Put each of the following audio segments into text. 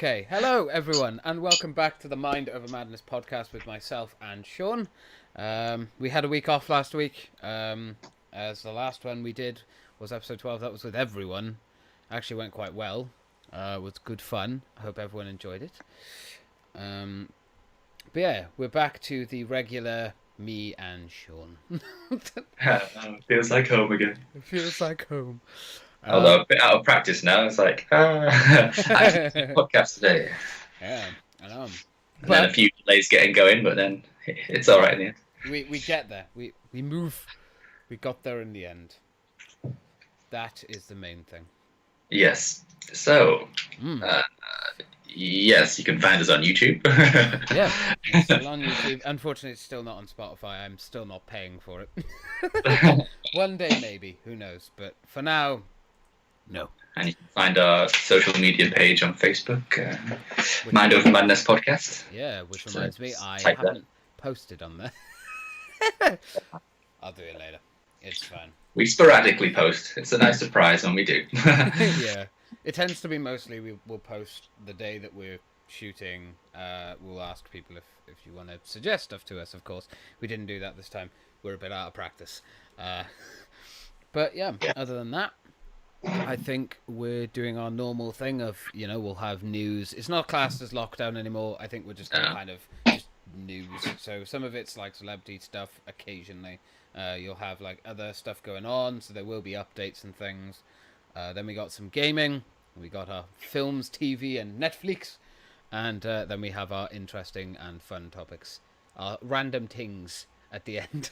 Okay, hello everyone, and welcome back to the Mind Over Madness podcast with myself and Sean. We had a week off last week, as the last one we did was episode 12. That was with everyone. Actually went quite well. Was good fun. I hope everyone enjoyed it. But yeah, we're back to the regular me and Sean. Feels like home again. It feels like home. Although a bit out of practice now, it's like, I have to do a podcast today. Yeah, I know. And then a few delays getting going, but then it's all right in the end. We get there. We move. We got there in the end. That is the main thing. Yes. So, yes, you can find us on YouTube. Yeah, it's still on YouTube. Unfortunately, it's still not on Spotify. I'm still not paying for it. One day, maybe. Who knows? But for now, no. And you can find our social media page on Facebook, Mind Over Madness Podcast. Yeah, which reminds me, I type haven't posted on there. I'll do it later. It's fine. We sporadically post. It's a nice surprise when we do. Yeah. It tends to be mostly we'll post the day that we're shooting. We'll ask people if you want to suggest stuff to us, of course. We didn't do that this time. We're a bit out of practice. But yeah, other than that, I think we're doing our normal thing of, we'll have news. It's not classed as lockdown anymore. I think we're just kind of just news. So some of it's like celebrity stuff occasionally. You'll have like other stuff going on, so there will be updates and things. Then we got some gaming. We got our films, TV, and Netflix. And then we have our interesting and fun topics. Our random Tings at the end,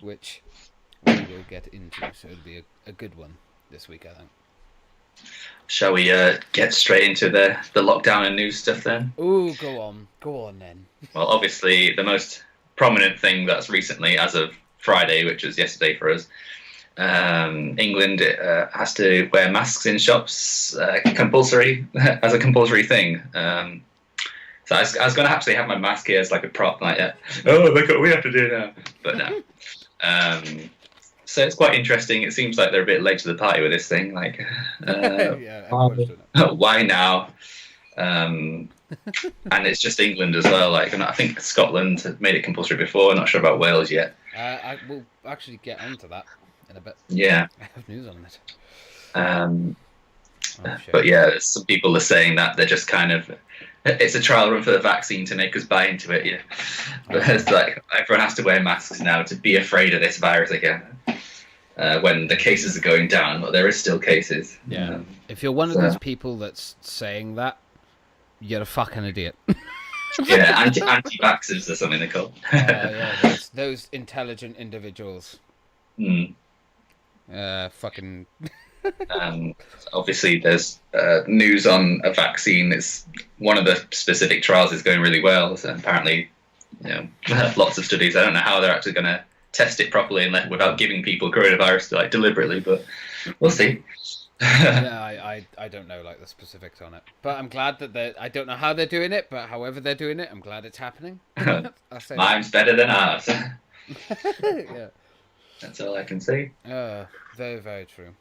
which we will get into. So it'll be a good one this week, I think. Shall we get straight into the lockdown and news stuff then? Ooh, go on then. Well, obviously the most prominent thing that's recently, as of Friday, which was yesterday for us, England has to wear masks in shops, compulsory as a compulsory thing. So I was going to actually have my mask here as like a prop, like, oh, look what we have to do now. But no. So it's quite interesting. It seems like they're a bit late to the party with this thing. Like, yeah, everyone's doing it. Why now? And it's just England as well. Like, I think Scotland had made it compulsory before. I'm not sure about Wales yet. I will actually get onto that in a bit. Yeah. I have news on it. But yeah, some people are saying that they're just kind of, it's a trial run for the vaccine to make us buy into it. Yeah. But it's like everyone has to wear masks now to be afraid of this virus again. When the cases are going down, but there is still cases. Yeah. If you're one of those people that's saying that, you're a fucking idiot. Yeah, anti-vaxxers or something they're called. Yeah, those intelligent individuals. Fucking. Obviously, there's news on a vaccine. It's one of the specific trials is going really well. So apparently, lots of studies. I don't know how they're actually going to test it properly and without giving people coronavirus like deliberately, but we'll see. Yeah, I don't know like the specifics on it, but I'm glad that I don't know how they're doing it, but however they're doing it, I'm glad it's happening. Mine's better than ours. Yeah, that's all I can say. Very, very true.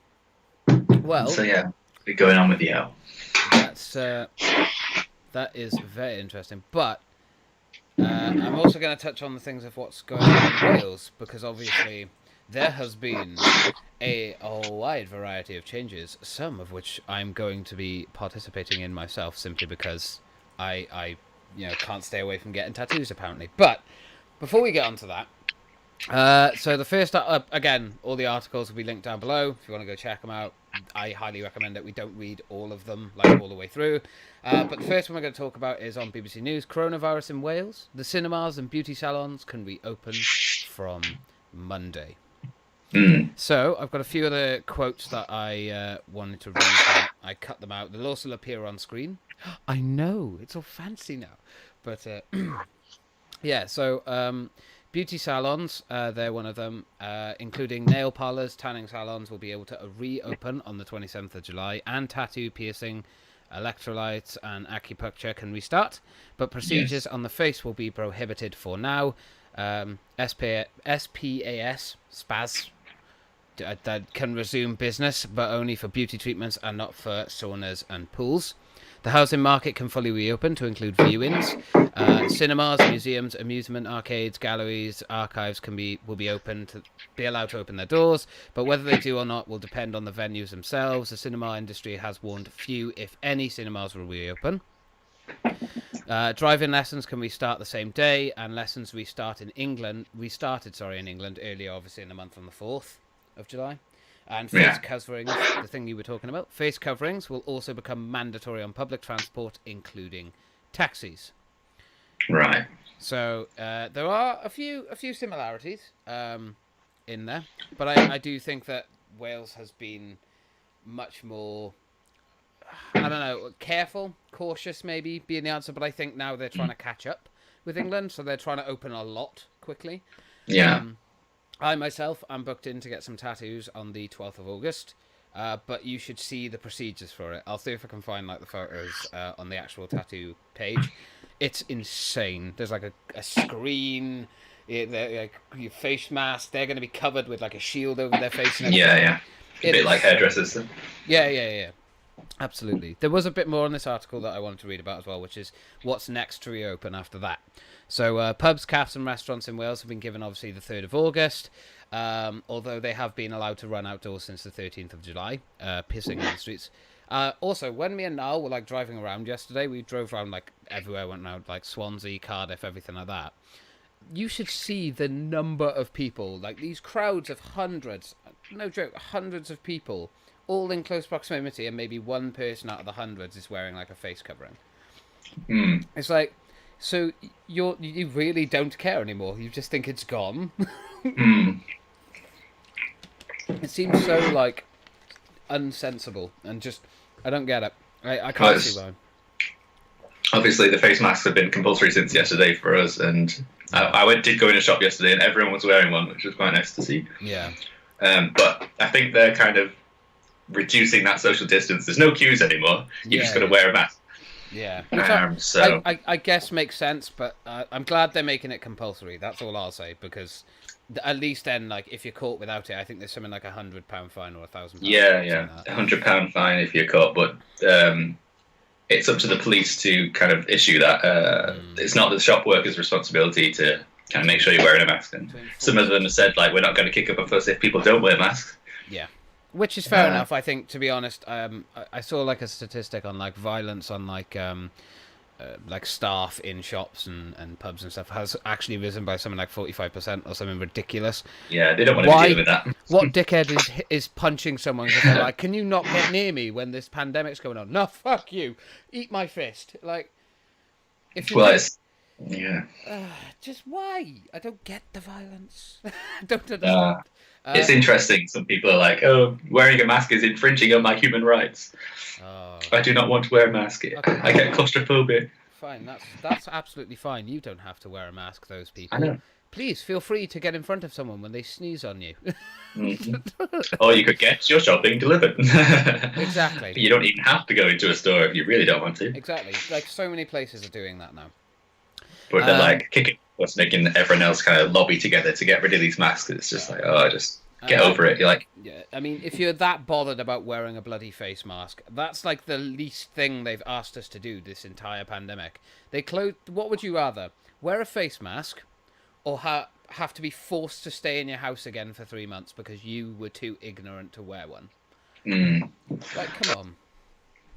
Well, so yeah, what's going on with you? That is very interesting, but I'm also going to touch on the things of what's going on in Wales, because obviously there has been a wide variety of changes, some of which I'm going to be participating in myself, simply because I can't stay away from getting tattoos, apparently. But before we get onto that, so the first, again, all the articles will be linked down below if you want to go check them out. I highly recommend that we don't read all of them, like all the way through. But the first one we're going to talk about is on BBC News. Coronavirus in Wales. The cinemas and beauty salons can reopen from Monday. So I've got a few other quotes that I wanted to read. I cut them out. They'll also appear on screen. I know, it's all fancy now. But yeah, so beauty salons, they're one of them, including nail parlors, tanning salons will be able to reopen on the 27th of July, and tattoo, piercing, electrolytes and acupuncture can restart, but procedures on the face will be prohibited for now. SPAS, that can resume business, but only for beauty treatments and not for saunas and pools. The housing market can fully reopen to include viewings. Cinemas, museums, amusement arcades, galleries, archives will be allowed to open their doors, but whether they do or not will depend on the venues themselves. The cinema industry has warned few, if any, cinemas will reopen. Driving lessons can restart the same day, and lessons restarted in England earlier, obviously in the month on the 4th of July. And face coverings, the thing you were talking about, face coverings will also become mandatory on public transport, including taxis. Right. So there are a few similarities in there, but I do think that Wales has been much more, I don't know, careful, cautious maybe being the answer, but I think now they're trying to catch up with England, so they're trying to open a lot quickly. Yeah. I myself am booked in to get some tattoos on the 12th of August, but you should see the procedures for it. I'll see if I can find like the photos on the actual tattoo page. It's insane. There's like a screen, like your face mask. They're going to be covered with like a shield over their face. And yeah. A bit like hairdressers. Yeah. Absolutely. There was a bit more on this article that I wanted to read about as well, which is what's next to reopen after that. So pubs, cafes and restaurants in Wales have been given, obviously, the 3rd of August, although they have been allowed to run outdoors since the 13th of July, pissing in the streets. Also, when me and Niall were like driving around yesterday, we drove around like everywhere, went around like Swansea, Cardiff, everything like that. You should see the number of people, like these crowds of hundreds, no joke, hundreds of people, all in close proximity, and maybe one person out of the hundreds is wearing like a face covering. It's like, so you really don't care anymore. You just think it's gone. It seems so like unsensible, and just I don't get it. I can't see why. Obviously, the face masks have been compulsory since yesterday for us, and I did go in a shop yesterday, and everyone was wearing one, which was quite nice to see. Yeah. But I think they're kind of reducing that social distance. There's no queues anymore. You've just got to wear a mask. Yeah. So I guess makes sense, but I'm glad they're making it compulsory. That's all I'll say, because at least then, like, if you're caught without it, I think there's something like £100 fine or £1,000. Yeah, £100 fine if you're caught, but it's up to the police to kind of issue that. It's not the shop workers' responsibility to kind of make sure you're wearing a mask. And some of them have said, like, we're not going to kick up a fuss if people don't wear masks. Yeah. Which is fair enough, I think, to be honest. I saw like a statistic on like violence on like staff in shops and pubs and stuff has actually risen by something like 45% or something ridiculous. Yeah, they don't want to deal with that. What dickhead is punching someone because they're like, can you not get near me when this pandemic's going on? No, fuck you. Eat my fist. Like, if you just why? I don't get the violence. I don't understand. It's interesting. Some people are like, "Oh, wearing a mask is infringing on my human rights. I do not want to wear a mask. Okay. I get claustrophobic." Fine, that's absolutely fine. You don't have to wear a mask. Those people. I know. Please feel free to get in front of someone when they sneeze on you. Or you could get your shopping delivered. Exactly. You don't even have to go into a store if you really don't want to. Exactly. Like so many places are doing that now. But they're like kicking what's making everyone else kind of lobby together to get rid of these masks. It's just like, just get over it. You're like, yeah. I mean, if you're that bothered about wearing a bloody face mask, that's like the least thing they've asked us to do this entire pandemic. What would you rather, wear a face mask, or have to be forced to stay in your house again for 3 months because you were too ignorant to wear one? Like, come on.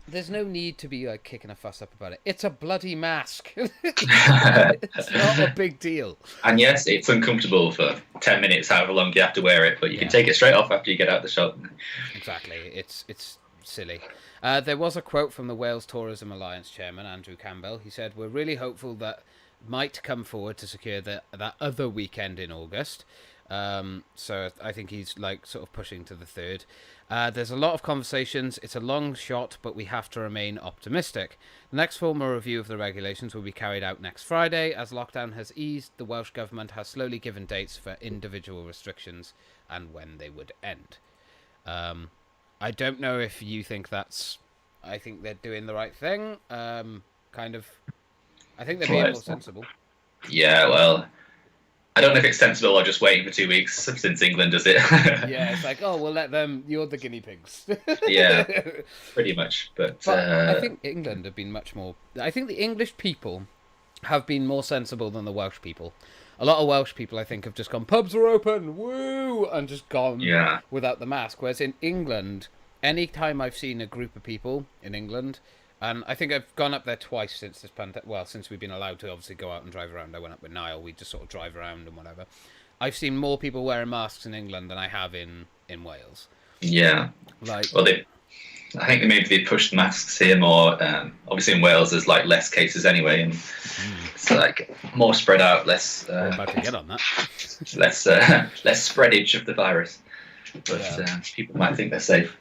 There's no need to be like kicking a fuss up about it. It's a bloody mask. It's not a big deal. And yes, it's uncomfortable for 10 minutes, however long you have to wear it, but you can take it straight off after you get out of the shop. Exactly. It's silly. There was a quote from the Wales Tourism Alliance chairman, Andrew Campbell. He said, "We're really hopeful that might come forward to secure that other weekend in August." So I think he's like sort of pushing to the 3rd. There's a lot of conversations. It's a long shot, but we have to remain optimistic. The next formal review of the regulations will be carried out next Friday. As lockdown has eased, the Welsh Government has slowly given dates for individual restrictions and when they would end. I don't know if you think I think they're doing the right thing. I think they're being more sensible. Yeah, well, I don't know if it's sensible or just waiting for 2 weeks since England does it. Yeah, it's like, oh, we'll let them. You're the guinea pigs. Yeah, pretty much. But I think England have been much more. I think the English people have been more sensible than the Welsh people. A lot of Welsh people, I think, have just gone, pubs are open, woo, and just gone yeah, without the mask. Whereas in England, any time I've seen a group of people in England, and I think I've gone up there twice since this pandemic. Well, since we've been allowed to obviously go out and drive around. I went up with Niall. We just sort of drive around and whatever. I've seen more people wearing masks in England than I have in Wales. yeah. Like, Well, I think maybe they pushed masks here more. Obviously, in Wales, there's like less cases anyway, and it's like more spread out, less. we're about to get on that. less spreadage of the virus. But people might think they're safe.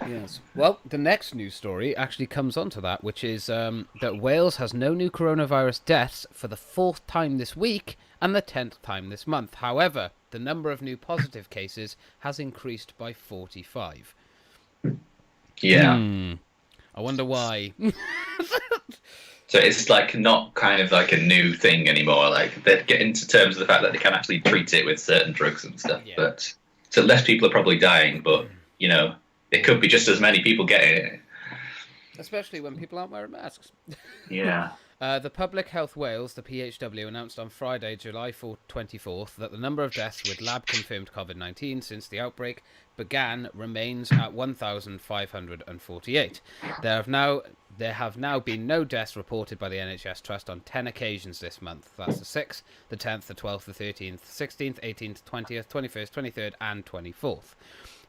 Yes. Well, the next news story actually comes on to that, which is that Wales has no new coronavirus deaths for the 4th time this week and the 10th time this month. However, the number of new positive cases has increased by 45. Yeah. I wonder why. So it's like not kind of like a new thing anymore. Like they're getting to terms of the fact that they can actually treat it with certain drugs and stuff. Yeah. But so less people are probably dying, but it could be just as many people getting it. Especially when people aren't wearing masks. Yeah. The Public Health Wales, the PHW, announced on Friday, July 24th, that the number of deaths with lab-confirmed COVID-19 since the outbreak began remains at 1,548. There have now been no deaths reported by the NHS Trust on 10 occasions this month. That's the 6th, the 10th, the 12th, the 13th, 16th, 18th, 20th, 21st, 23rd, and 24th.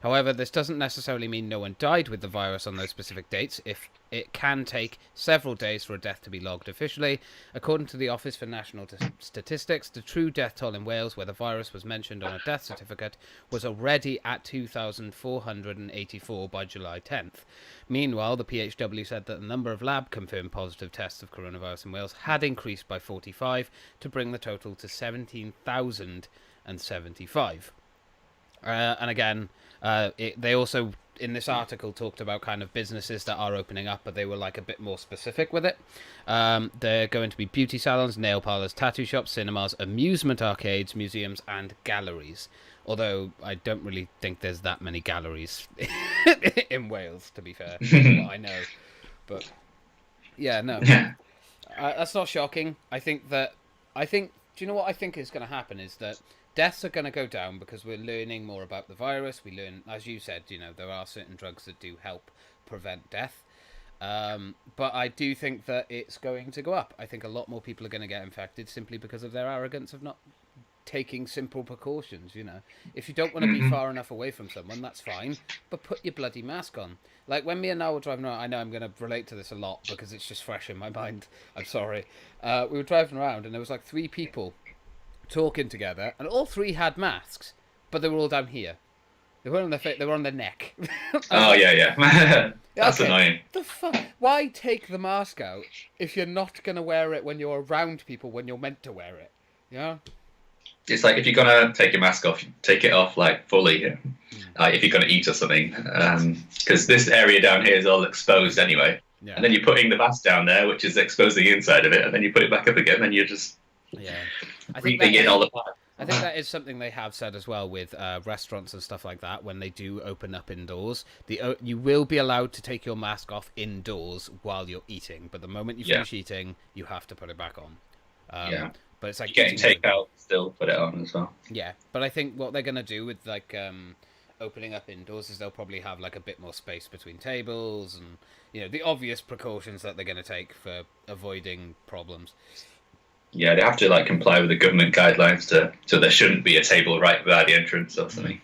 However, this doesn't necessarily mean no one died with the virus on those specific dates, if it can take several days for a death to be logged officially. According to the Office for National Statistics, the true death toll in Wales, where the virus was mentioned on a death certificate, was already at 2,484 by July 10th. Meanwhile, the PHW said that the number of lab-confirmed positive tests of coronavirus in Wales had increased by 45 to bring the total to 17,075. And again, they also, in this article, talked about kind of businesses that are opening up, but they were like a bit more specific with it. They're going to be beauty salons, nail parlors, tattoo shops, cinemas, amusement arcades, museums, and galleries. Although I don't really think there's that many galleries in Wales, to be fair, from what I know. But yeah, no, that's not shocking. Do you know what I think is going to happen is that deaths are going to go down because we're learning more about the virus. We learn, as you said, there are certain drugs that do help prevent death. But I do think that it's going to go up. I think a lot more people are going to get infected simply because of their arrogance of not taking simple precautions. If you don't want to be far enough away from someone, that's fine, but put your bloody mask on. Like when me and Noel were driving around, I know I'm going to relate to this a lot because it's just fresh in my mind. I'm sorry. We were driving around and there was like 3 people talking together, and all 3 had masks, but they were all down here. They weren't on their face; they were on their neck. Yeah. That's okay. annoying. The fuck? Why take the mask out if you're not gonna wear it when you're around people when you're meant to wear it? Yeah. It's like if you're gonna take your mask off, take it off like fully. If you're gonna eat or something, because this area down here is all exposed anyway. Yeah. And then you're putting the mask down there, which is exposing the inside of it, and then you put it back up again, and you're just breathing in all the parts. I think that is something they have said as well with restaurants and stuff like that. When they do open up indoors, you will be allowed to take your mask off indoors while you're eating, but the moment you finish eating, you have to put it back on. But it's like getting takeout, still put it on as well. Yeah, but I think what they're gonna do with like opening up indoors is they'll probably have like a bit more space between tables and the obvious precautions that they're gonna take for avoiding problems. Yeah, they have to like comply with the government guidelines so there shouldn't be a table right by the entrance or something.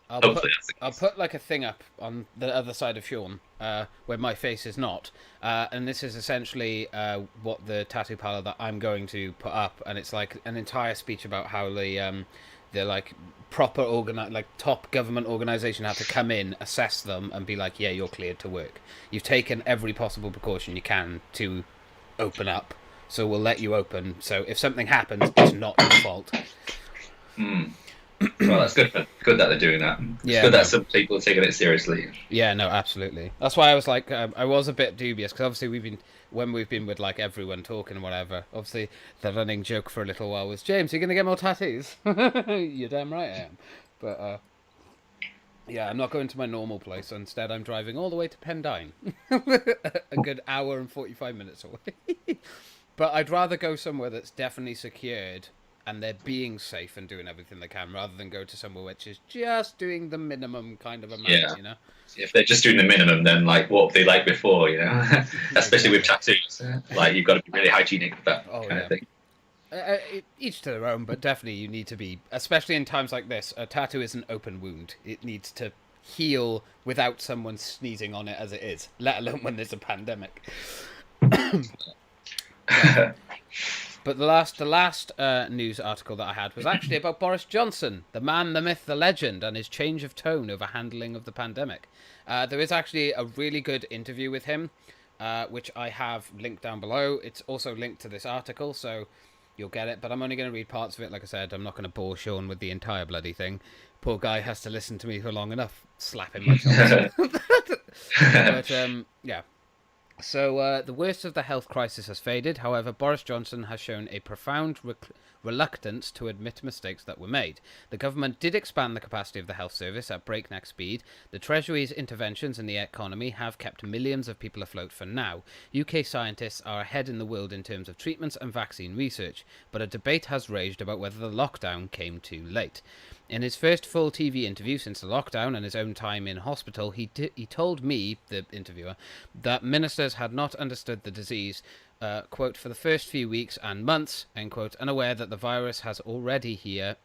I'll put like a thing up on the other side of Sean, where my face is not, and this is essentially what the tattoo parlor that I'm going to put up, and it's like an entire speech about how the like proper top government organization have to come in, assess them, and be like, yeah, you're cleared to work. You've taken every possible precaution you can to open up. So we'll let you open. So if something happens, it's not your fault. Well, that's good. Good that they're doing that. It's Yeah, good that no. some people are taking it seriously. Yeah, no, absolutely. That's why I was like, I was a bit dubious because obviously when we've been with like everyone talking and whatever. Obviously, the running joke for a little while was, James, you're gonna get more tattoos. You're damn right I am. But yeah, I'm not going to my normal place. Instead, I'm driving all the way to Pendine, a good hour and 45 minutes away. But I'd rather go somewhere that's definitely secured and they're being safe and doing everything they can rather than go to somewhere which is just doing the minimum kind of amount, Yeah. If they're just doing the minimum, then like what were they like before? Especially with tattoos, like you've got to be really hygienic with that Oh, kind yeah. of thing. Each to their own, but definitely you need to be, especially in times like this, a tattoo is an open wound. It needs to heal without someone sneezing on it as it is, let alone when there's a pandemic. But the last news article that I had was actually about Boris Johnson, the man, the myth, the legend, and his change of tone over handling of the pandemic. There is actually a really good interview with him, which I have linked down below. It's also linked to this article, so you'll get it. But I'm only going to read parts of it. Like I said, I'm not going to bore Sean with the entire bloody thing. Poor guy has to listen to me for long enough, slapping my chops. But yeah. So the worst of the health crisis has faded. However, Boris Johnson has shown a profound reluctance to admit mistakes that were made. The government did expand the capacity of the health service at breakneck speed. The Treasury's interventions in the economy have kept millions of people afloat for now. UK scientists are ahead in the world in terms of treatments and vaccine research, but a debate has raged about whether the lockdown came too late. In his first full TV interview since the lockdown and his own time in hospital, he told me, the interviewer, that ministers had not understood the disease, quote, for the first few weeks and months, end quote, unaware that the virus was already here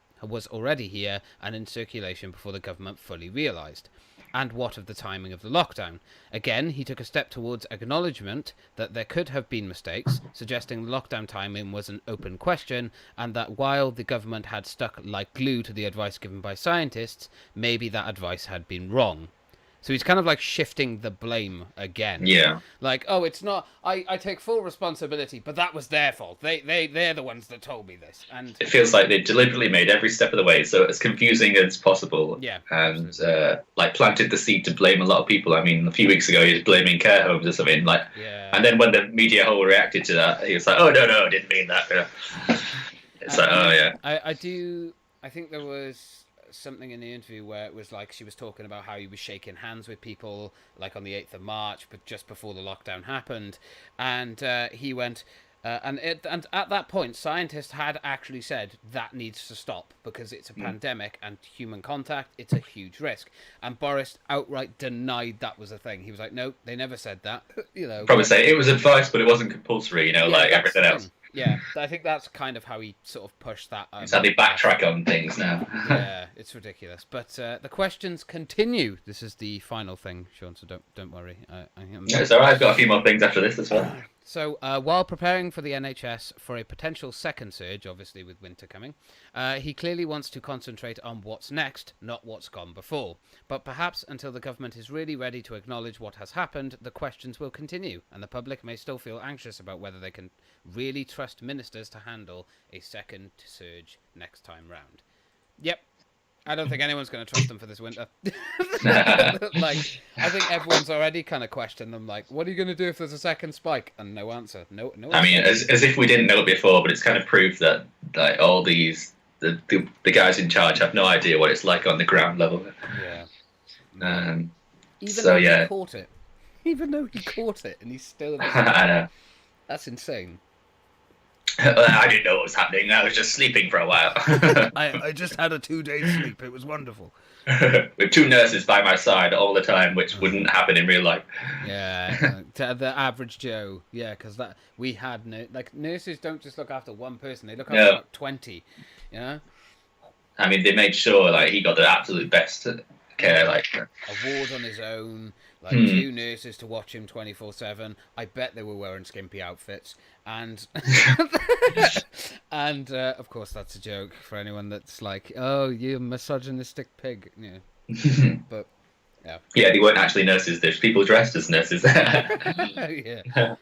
and in circulation before the government fully realised. And what of the timing of the lockdown? Again, he took a step towards acknowledgement that there could have been mistakes, suggesting the lockdown timing was an open question, and that while the government had stuck like glue to the advice given by scientists, maybe that advice had been wrong. So he's kind of like shifting the blame again. Yeah. Like, oh, it's not. I take full responsibility, but that was their fault. They're the ones that told me this. And It feels like they deliberately made every step of the way so as confusing as possible. Yeah, And like planted the seed to blame a lot of people. I mean, a few weeks ago he was blaming care homes or something. Like, yeah. and then when the media whole reacted to that, he was like, "Oh no, I didn't mean that." It's like, oh yeah. I think there was something in the interview where it was like she was talking about how he was shaking hands with people like on the 8th of March, but just before the lockdown happened, and he went. And at that point, scientists had actually said that needs to stop because it's a pandemic and human contact, it's a huge risk. And Boris outright denied that was a thing. He was like, no, they never said that. Probably say it was advice, but it wasn't compulsory. Yeah, like that's everything the else. thing. Yeah, I think that's kind of how he sort of pushed that. It's how they backtrack on things now. Yeah, it's ridiculous. But the questions continue. This is the final thing, Sean. So don't worry. I am. Yeah, it's all right. I've got a few more things after this as well. So while preparing for the NHS for a potential second surge, obviously with winter coming, he clearly wants to concentrate on what's next, not what's gone before. But perhaps until the government is really ready to acknowledge what has happened, the questions will continue, and the public may still feel anxious about whether they can really trust ministers to handle a second surge next time round. Yep. I don't think anyone's going to trust them for this winter. Like, I think everyone's already kind of questioned them. Like, what are you going to do if there's a second spike? And no answer. No. I mean, as if we didn't know it before, but it's kind of proved that like all these the guys in charge have no idea what it's like on the ground level. Yeah. Even though he caught it. Even though he caught it, and he's still. I know. That's insane. I didn't know what was happening. I was just sleeping for a while. I just had a 2-day sleep. It was wonderful. With 2 nurses by my side all the time, which wouldn't happen in real life. Yeah, the average Joe. Yeah, because that we had nurses don't just look after one person; they look after about 20. You know. I mean, they made sure like he got the absolute best care. Like a ward on his own, like 2 nurses to watch him 24/7. I bet they were wearing skimpy outfits, and and of course that's a joke for anyone that's like, oh, you misogynistic pig. Yeah, but yeah. Yeah, they weren't actually nurses. There's people dressed as nurses. Yeah.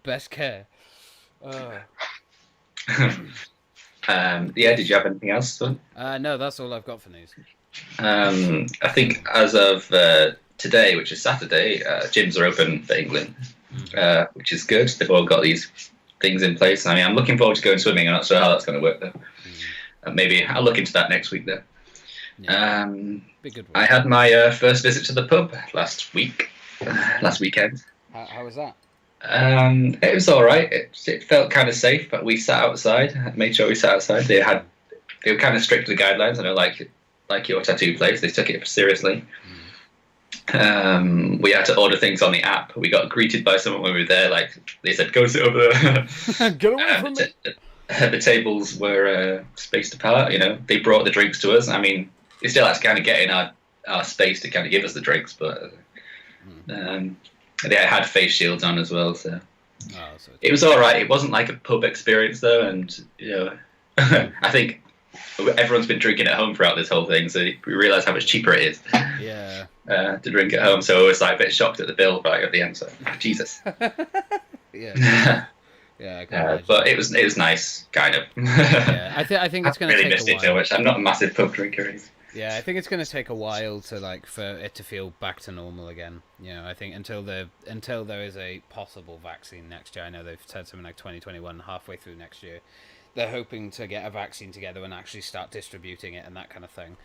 Best care. Yeah, did you have anything else? No, that's all I've got for news. I think as of today, which is Saturday, gyms are open for England, which is good. They've all got these things in place. I mean, I'm looking forward to going swimming. I'm not sure how that's going to work, though. Maybe I'll look into that next week, though. Yeah. I had my first visit to the pub last weekend. How was that? It was all right. It felt kind of safe, but we sat outside. Made sure we sat outside. They were kind of strict with the guidelines. I know, like your tattoo place, they took it seriously. We had to order things on the app. We got greeted by someone when we were there. Like they said, "Go sit over there." Get away from me. The tables were spaced apart. You know, they brought the drinks to us. I mean, they still had to kind of get in our space to kind of give us the drinks, but they had face shields on as well. So it was all right. It wasn't like a pub experience though, and you know, I think everyone's been drinking at home throughout this whole thing, so we realise how much cheaper it is. Yeah. To drink at home, so I was like a bit shocked at the bill right at the end. So Jesus. Yeah. Yeah, I can imagine. But it was nice, kind of. Yeah, I think it's going to really take missed a it while. too much. I'm not a massive pub drinker. Yeah, I think it's going to take a while to for it to feel back to normal again. You know, I think until there is a possible vaccine next year. I know they've said something like 2021, halfway through next year. They're hoping to get a vaccine together and actually start distributing it and that kind of thing.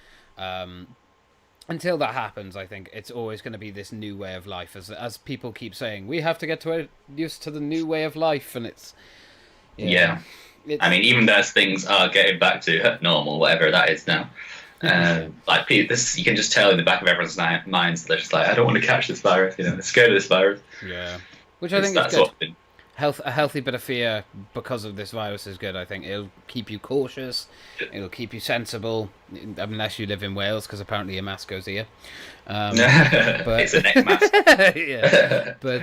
Until that happens, I think it's always going to be this new way of life. As people keep saying, we have to get used to the new way of life, and it's... Yeah. I mean, even as things are getting back to normal, whatever that is now, like you can just tell in the back of everyone's minds, they're just like, I don't want to catch this virus, you know, they're scared of this virus. Yeah. Which I think is good. A healthy bit of fear because of this virus is good. I think it'll keep you cautious, it'll keep you sensible, unless you live in Wales, because apparently your mask goes here. But it's a neck mask. Yeah, but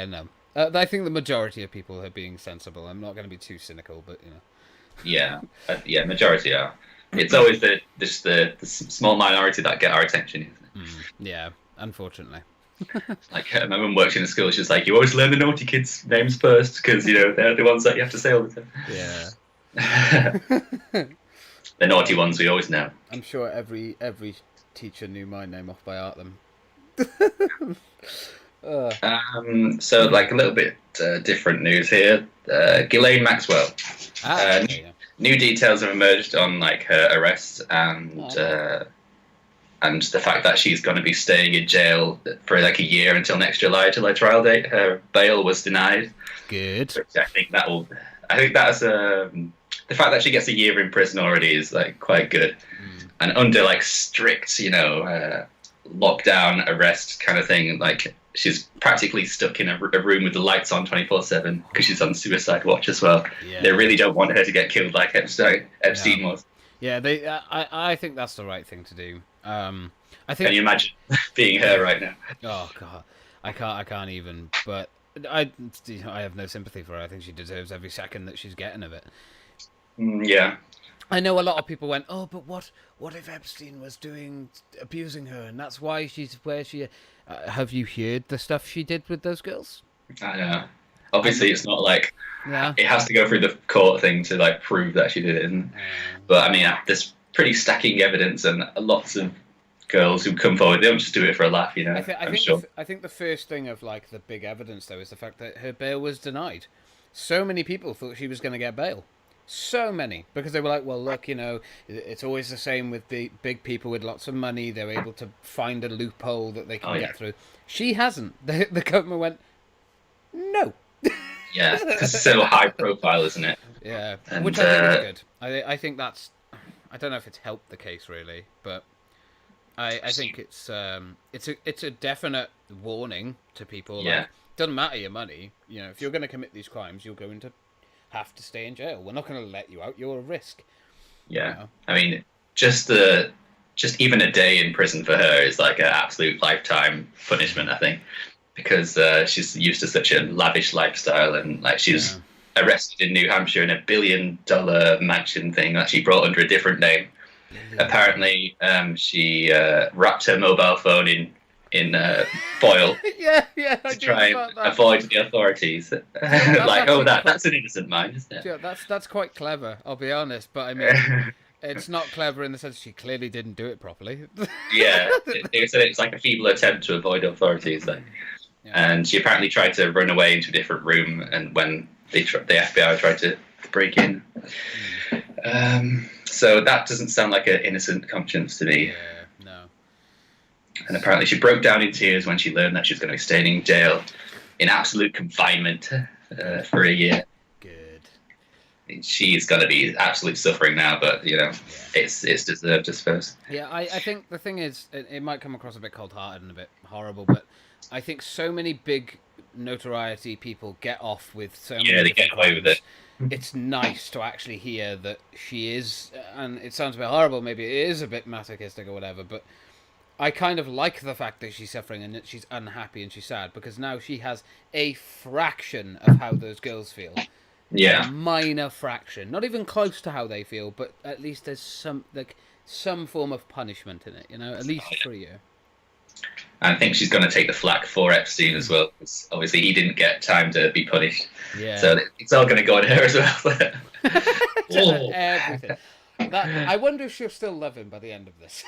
no. I think the majority of people are being sensible. I'm not going to be too cynical, but you know. Yeah, majority are. It's always the small minority that get our attention, isn't it? Yeah, unfortunately. Like my mum works in a school. She's like, you always learn the naughty kids' names first because you know they're the ones that you have to say all the time. Yeah. The naughty ones we always know. I'm sure every teacher knew my name off by heart. So like a little bit different news here. Ghislaine Maxwell. New details have emerged on like her arrest and the fact that she's going to be staying in jail for like a year until next July till her trial date. Her bail was denied. Good. I think that's the fact that she gets a year in prison already is like quite good, and under like strict, you know, lockdown arrest kind of thing. Like she's practically stuck in a room with the lights on 24/7 because she's on suicide watch as well. Yeah. They really don't want her to get killed like Epstein was. Yeah, I think that's the right thing to do. I think. Can you imagine being her right now? Oh God, I can't even. But I have no sympathy for her. I think she deserves every second that she's getting of it. Yeah. I know a lot of people went, oh, but what if Epstein was abusing her, and that's why she's where she. Have you heard the stuff she did with those girls? I know. Obviously, it's not like it has to go through the court thing to like prove that she did it. But I mean, there's pretty stacking evidence, and lots of girls who come forward, they don't just do it for a laugh, you know. I think the first thing of like the big evidence though is the fact that her bail was denied. So many people thought she was going to get bail. So many, because they were like, well, look, you know, it's always the same with the big people with lots of money. They're able to find a loophole that they can get through. She hasn't. The government went, no. Yeah, it's so high profile, isn't it? Yeah, and, which I think is good. I think that's. I don't know if it's helped the case really, but I think it's a definite warning to people. Yeah. Like, doesn't matter your money. You know, if you're going to commit these crimes, you're going to have to stay in jail. We're not going to let you out. You're a risk. Yeah, you know? I mean, just even a day in prison for her is like an absolute lifetime punishment, I think, because she's used to such a lavish lifestyle, and like she's arrested in New Hampshire in $1 billion mansion thing that she brought under a different name. Apparently, she wrapped her mobile phone in in foil yeah, I to did try and spot that. avoid the authorities. Like, oh, that's an innocent mind, isn't Yeah, that's quite clever. I'll be honest, but I mean, it? it's not clever in the sense she clearly didn't do it properly. Yeah, they said it's like a feeble attempt to avoid authorities. Like, Yeah. and she apparently tried to run away into a different room, and when the FBI tried to break in. So that doesn't sound like an innocent conscience to me. Yeah, no. And apparently she broke down in tears when she learned that she was going to be staying in jail in absolute confinement for a year. Good. She's going to be absolutely suffering now, but, you know, it's deserved, I suppose. Yeah, I think the thing is, it might come across a bit cold-hearted and a bit horrible, but I think so many big notoriety people get off with so many Yeah, they different get away with crimes. it. It's nice to actually hear that she is, and it sounds a bit horrible, maybe it is a bit masochistic or whatever, but I kind of like the fact that she's suffering and that she's unhappy and she's sad, because now she has a fraction of how those girls feel. Yeah. A minor fraction, not even close to how they feel, but at least there's some form of punishment in it, you know, at least for a year. I think she's going to take the flak for Epstein as well, because obviously he didn't get time to be punished. Yeah. So it's all going to go on her as well. Everything. I wonder if she'll still love him by the end of this.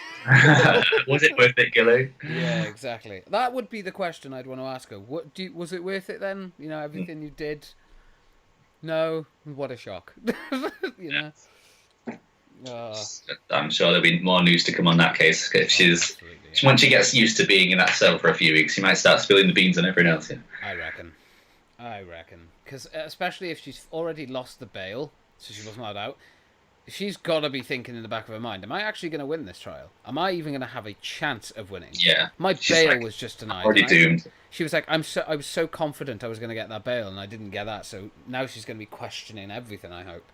Was it worth it, Gilly? Yeah, exactly. That would be the question I'd want to ask her. Was it worth it then? You know, everything you did. No, what a shock. You know. I'm sure there'll be more news to come on that case. If she's Absolutely, yeah. once she gets used to being in that cell for a few weeks, she might start spilling the beans on everyone else. Yeah. I reckon. Because especially if she's already lost the bail, so she was not out, she's got to be thinking in the back of her mind, am I actually going to win this trial? Am I even going to have a chance of winning? Yeah. My She's bail like, was just denied. already doomed. She was like, I was so confident I was going to get that bail, and I didn't get that, so now she's going to be questioning everything, I hope.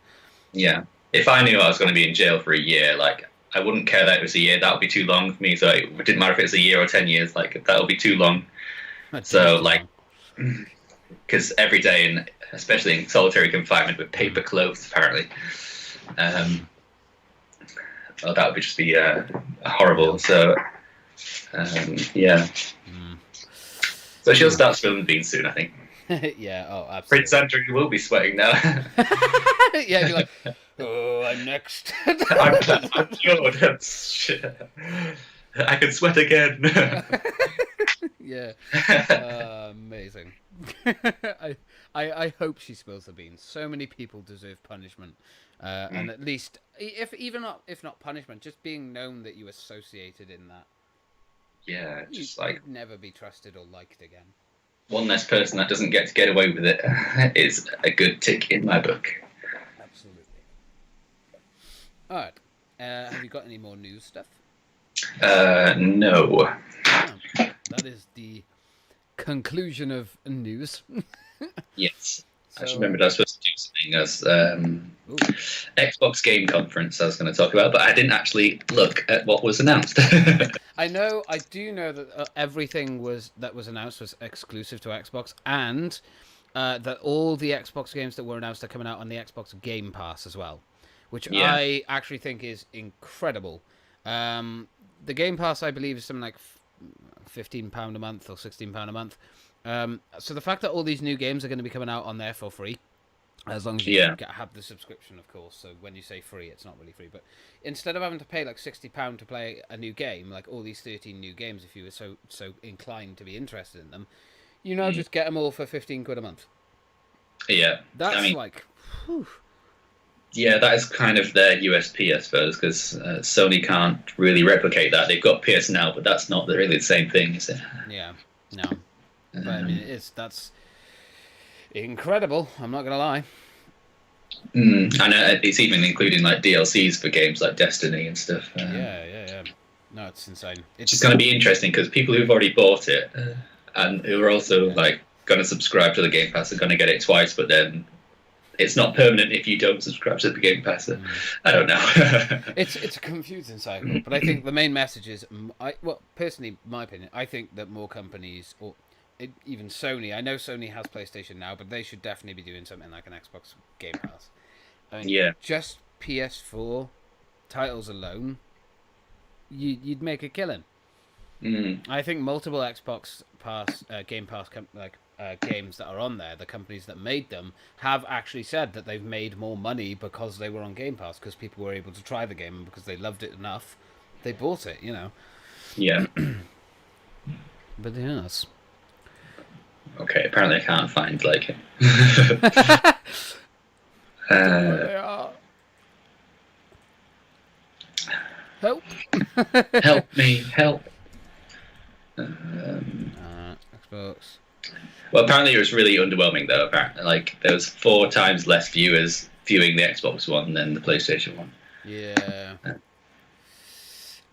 Yeah. If I knew I was going to be in jail for a year, like, I wouldn't care that it was a year. That would be too long for me. So it didn't matter if it was a year or 10 years. Like, that would be too long. So, like, because every day, and especially in solitary confinement with paper clothes, apparently, well, that would just be horrible. So, yeah. So she'll start spilling the beans soon, I think. Yeah, oh, absolutely. Prince Andrew will be sweating now. Yeah, you're like, oh, I'm next. I'm cured. Shit. I can sweat again. Yeah. Amazing. I hope she spills the beans. So many people deserve punishment. And at least, if not punishment, just being known that you associated in that. Yeah, just you'd never be trusted or liked again. One less person that doesn't get away with it is a good tick in my book. Absolutely. All right. Have you got any more news stuff? No. Oh, that is the conclusion of news. Yes. I just So, remembered I was supposed to do something as Xbox Game Conference I was going to talk about, but I didn't actually look at what was announced. I do know that everything that was announced was exclusive to Xbox, and that all the Xbox games that were announced are coming out on the Xbox Game Pass as well, which I actually think is incredible. The Game Pass, I believe, is something like £15 a month or £16 a month. So the fact that all these new games are going to be coming out on there for free, as long as you have the subscription, of course. So when you say free, it's not really free. But instead of having to pay like £60 to play a new game, like all these 13 new games, if you were so inclined to be interested in them, you now just get them all for £15 a month. Yeah. That's like... Whew. Yeah, that is kind of their USP, I suppose, because Sony can't really replicate that. They've got PS Now, but that's not really the same thing, is it? Yeah, no. But I mean, that's incredible. I'm not gonna lie. And it's even including like DLCs for games like Destiny and stuff. Yeah. No, it's insane. It's just going to be interesting because people who've already bought it and who are also like going to subscribe to the Game Pass are going to get it twice, but then it's not permanent if you don't subscribe to the Game Pass. I don't know. It's a confusing cycle, but I think the main message is, personally, my opinion, I think that more companies or even Sony. I know Sony has PlayStation Now, but they should definitely be doing something like an Xbox Game Pass. I mean, just PS4 titles alone, you'd make a killing. I think multiple Xbox Pass, Game Pass, games that are on there, the companies that made them, have actually said that they've made more money because they were on Game Pass, because people were able to try the game, and because they loved it enough, they bought it, you know. Yeah. But yes. Okay, apparently I can't find like They are. Help! help me, help. Xbox. Well, apparently it was really underwhelming though. Apparently, like there was 4 times less viewers viewing the Xbox One than the PlayStation One. Yeah.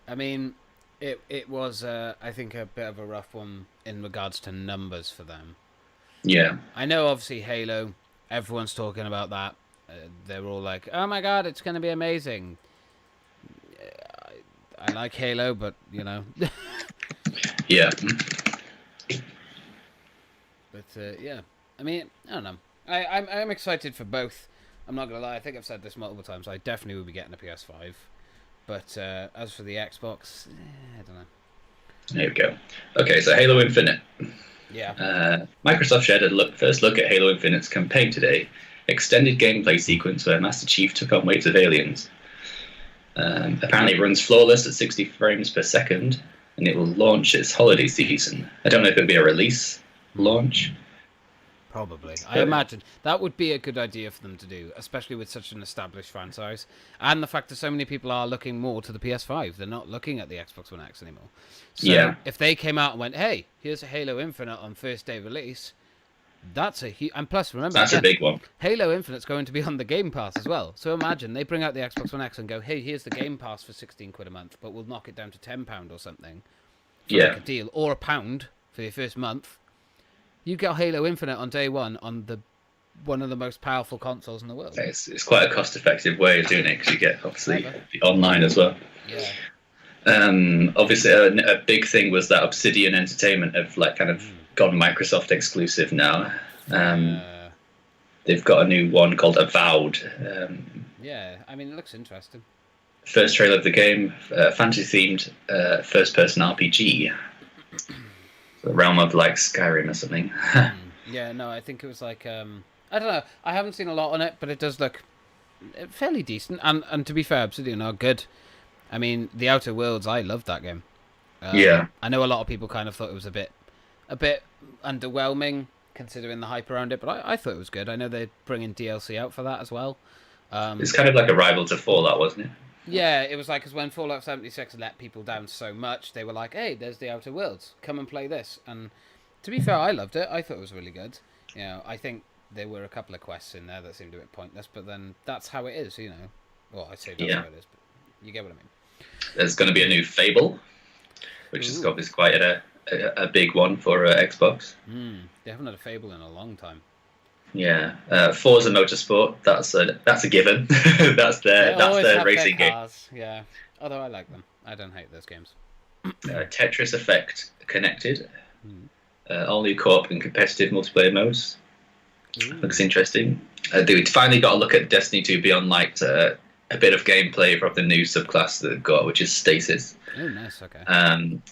I mean, it was I think a bit of a rough one in regards to numbers for them. Yeah. I know, obviously, Halo. Everyone's talking about that. They're all like, "Oh my god, it's going to be amazing." I like Halo, but you know. Yeah. But yeah, I mean, I don't know. I'm excited for both. I'm not gonna lie. I think I've said this multiple times. I definitely will be getting a PS5. But as for the Xbox, I don't know. There we go. Okay, so Halo Infinite. Yeah. Microsoft shared a first look at Halo Infinite's campaign today. Extended gameplay sequence where Master Chief took on waves of aliens. Apparently it runs flawless at 60 frames per second, and it will launch its holiday season. I don't know if it'll be a release launch. Probably. I imagine that would be a good idea for them to do, especially with such an established franchise. And the fact that so many people are looking more to the PS5. They're not looking at the Xbox One X anymore. So Yeah. if they came out and went, hey, here's a Halo Infinite on first day release, that's a huge... And plus, remember, That's a big one. Halo Infinite's going to be on the Game Pass as well. So imagine they bring out the Xbox One X and go, hey, here's the Game Pass for 16 quid a month, but we'll knock it down to £10 or something for like a deal, or £1 for your first month. You get Halo Infinite on day one on one of the most powerful consoles in the world. It's quite a cost-effective way of doing it because you get obviously the online as well. Yeah. Obviously, a big thing was that Obsidian Entertainment have like kind of gone Microsoft exclusive now. They've got a new one called Avowed. Yeah, I mean, it looks interesting. First trailer of the game, fantasy-themed first-person RPG. The realm of like Skyrim or something. Yeah, no, I think it was like I don't know. I haven't seen a lot on it, but it does look fairly decent. And to be fair, Obsidian are good. I mean, The Outer Worlds, I loved that game. Yeah. I know a lot of people kind of thought it was a bit underwhelming considering the hype around it, but I thought it was good. I know they're bringing DLC out for that as well. It's kind of like a rival to Fallout, wasn't it? Yeah, it was like, because when Fallout 76 let people down so much, they were like, hey, there's The Outer Worlds. Come and play this. And to be fair, I loved it. I thought it was really good. You know, I think there were a couple of quests in there that seemed a bit pointless, but then that's how it is, you know. Well, I say that's how it is, but you get what I mean. There's going to be a new Fable, which is obviously quite a big one for Xbox. They haven't had a Fable in a long time. Yeah, Forza Motorsport. That's a given. that's their racing game. Yeah, although I like them. I don't hate those games. Tetris Effect Connected. All new co-op and competitive multiplayer modes. Looks interesting. They finally got a look at Destiny 2 Beyond Light. A bit of gameplay from the new subclass that they've got, which is Stasis. Oh, nice. Okay.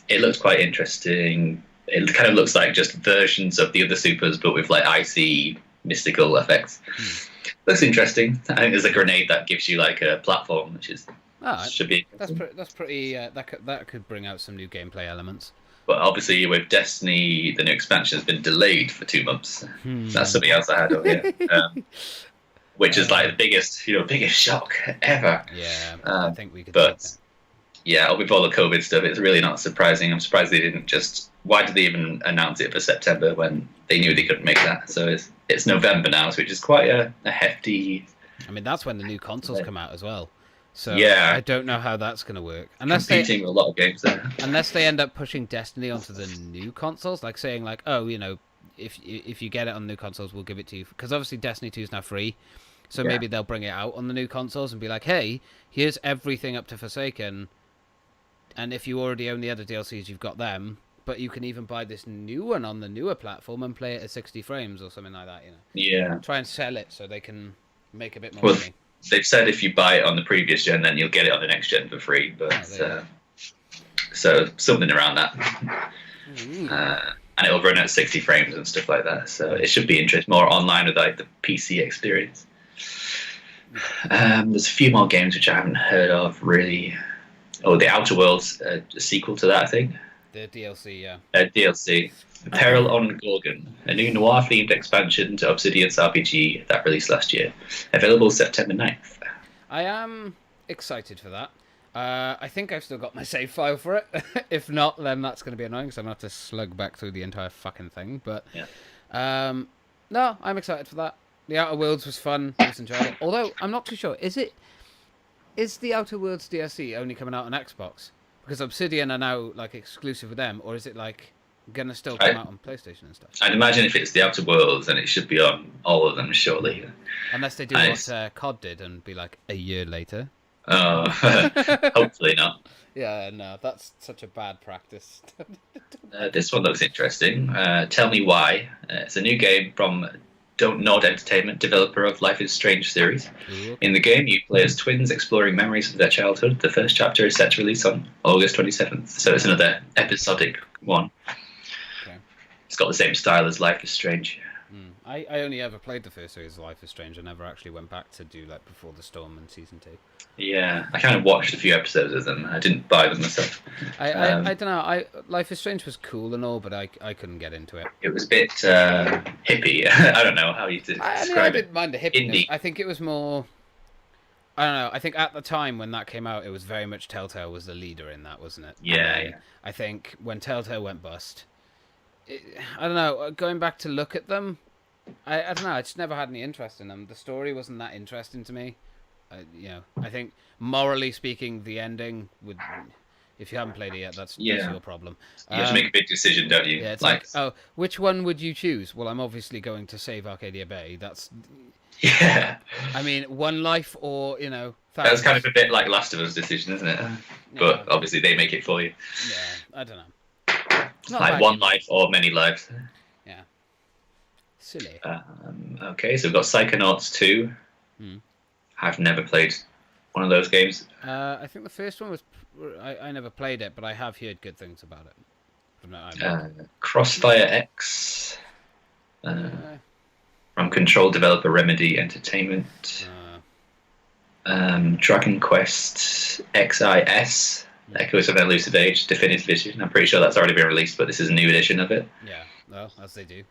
It looks quite interesting. It kind of looks like just versions of the other supers, but with like icy mystical effects. Looks interesting. I think there's a grenade that gives you like a platform, which is should be. That's pretty. That could bring out some new gameplay elements. But obviously, with Destiny, the new expansion has been delayed for 2 months. That's something else I had on here, which is like the biggest shock ever. Yeah, I think we could. But yeah, with all the COVID stuff, it's really not surprising. I'm surprised they didn't just. Why did they even announce it for September when they knew they couldn't make that? So it's November now, which is quite a hefty. I mean, that's when the new consoles come out as well. So yeah, I don't know how that's going to work. Unless competing with a lot of games there. Unless they end up pushing Destiny onto the new consoles, like saying like, oh, you know, if you get it on new consoles, we'll give it to you. Because obviously Destiny 2 is now free. So maybe they'll bring it out on the new consoles and be like, hey, here's everything up to Forsaken. And if you already own the other DLCs, you've got them. But you can even buy this new one on the newer platform and play it at 60 frames or something like that, you know. Yeah. Try and sell it so they can make a bit more money. They've said if you buy it on the previous gen, then you'll get it on the next gen for free. But so something around that. And it'll run at 60 frames and stuff like that. So it should be interesting, more online with like the PC experience. There's a few more games which I haven't heard of really. Oh, the Outer Worlds, a sequel to that, I think. The DLC, yeah. DLC. Peril on Gorgon, a new noir-themed expansion to Obsidian's RPG that released last year. Available September 9th. I am excited for that. I think I've still got my save file for it. If not, then that's going to be annoying because I'm going to have to slug back through the entire fucking thing. But no, I'm excited for that. The Outer Worlds was fun. I was enjoying it. Although, I'm not too sure. Is the Outer Worlds DLC only coming out on Xbox? Because Obsidian are now like exclusive with them, or is it like gonna still come out on PlayStation and stuff? I'd imagine if it's the Outer Worlds, then it should be on all of them, surely. Unless they do what COD did and be like a year later. Oh, hopefully not. Yeah, no, that's such a bad practice. This one looks interesting. Tell Me Why. It's a new game from Don't Nod Entertainment, developer of Life is Strange series. Ooh. In the game, you play as twins exploring memories of their childhood. The first chapter is set to release on August 27th, so it's another episodic one. Okay. It's got the same style as Life is Strange. I only ever played the first series of Life is Strange. I never actually went back to do like Before the Storm and Season 2. Yeah, I kind of watched a few episodes of them. I didn't buy them myself. I don't know. Life is Strange was cool and all, but I couldn't get into it. It was a bit hippie. I don't know how you describe it. I didn't mind the hippiness. Indie. I think it was more... I don't know. I think at the time when that came out, it was very much Telltale was the leader in that, wasn't it? Yeah. I think when Telltale went bust, I don't know. Going back to look at them, I don't know. I just never had any interest in them. The story wasn't that interesting to me. I think morally speaking, the ending would. If you haven't played it yet, that's your problem. You have to make a big decision, don't you? Yeah, it's like, oh, which one would you choose? Well, I'm obviously going to save Arcadia Bay. That's. Yeah. I mean, one life or, thousands. That's kind of a bit like Last of Us decision, isn't it? But obviously they make it for you. Yeah, I don't know. Like one life or many lives. Yeah. Silly. Okay, so we've got Psychonauts 2. I've never played one of those games. I think the first one was... I never played it, but I have heard good things about it. Crossfire X. From Control developer Remedy Entertainment. Dragon Quest XIS. Echoes of an Elusive Age Definitive Edition. I'm pretty sure that's already been released, but this is a new edition of it. Yeah, well, as they do.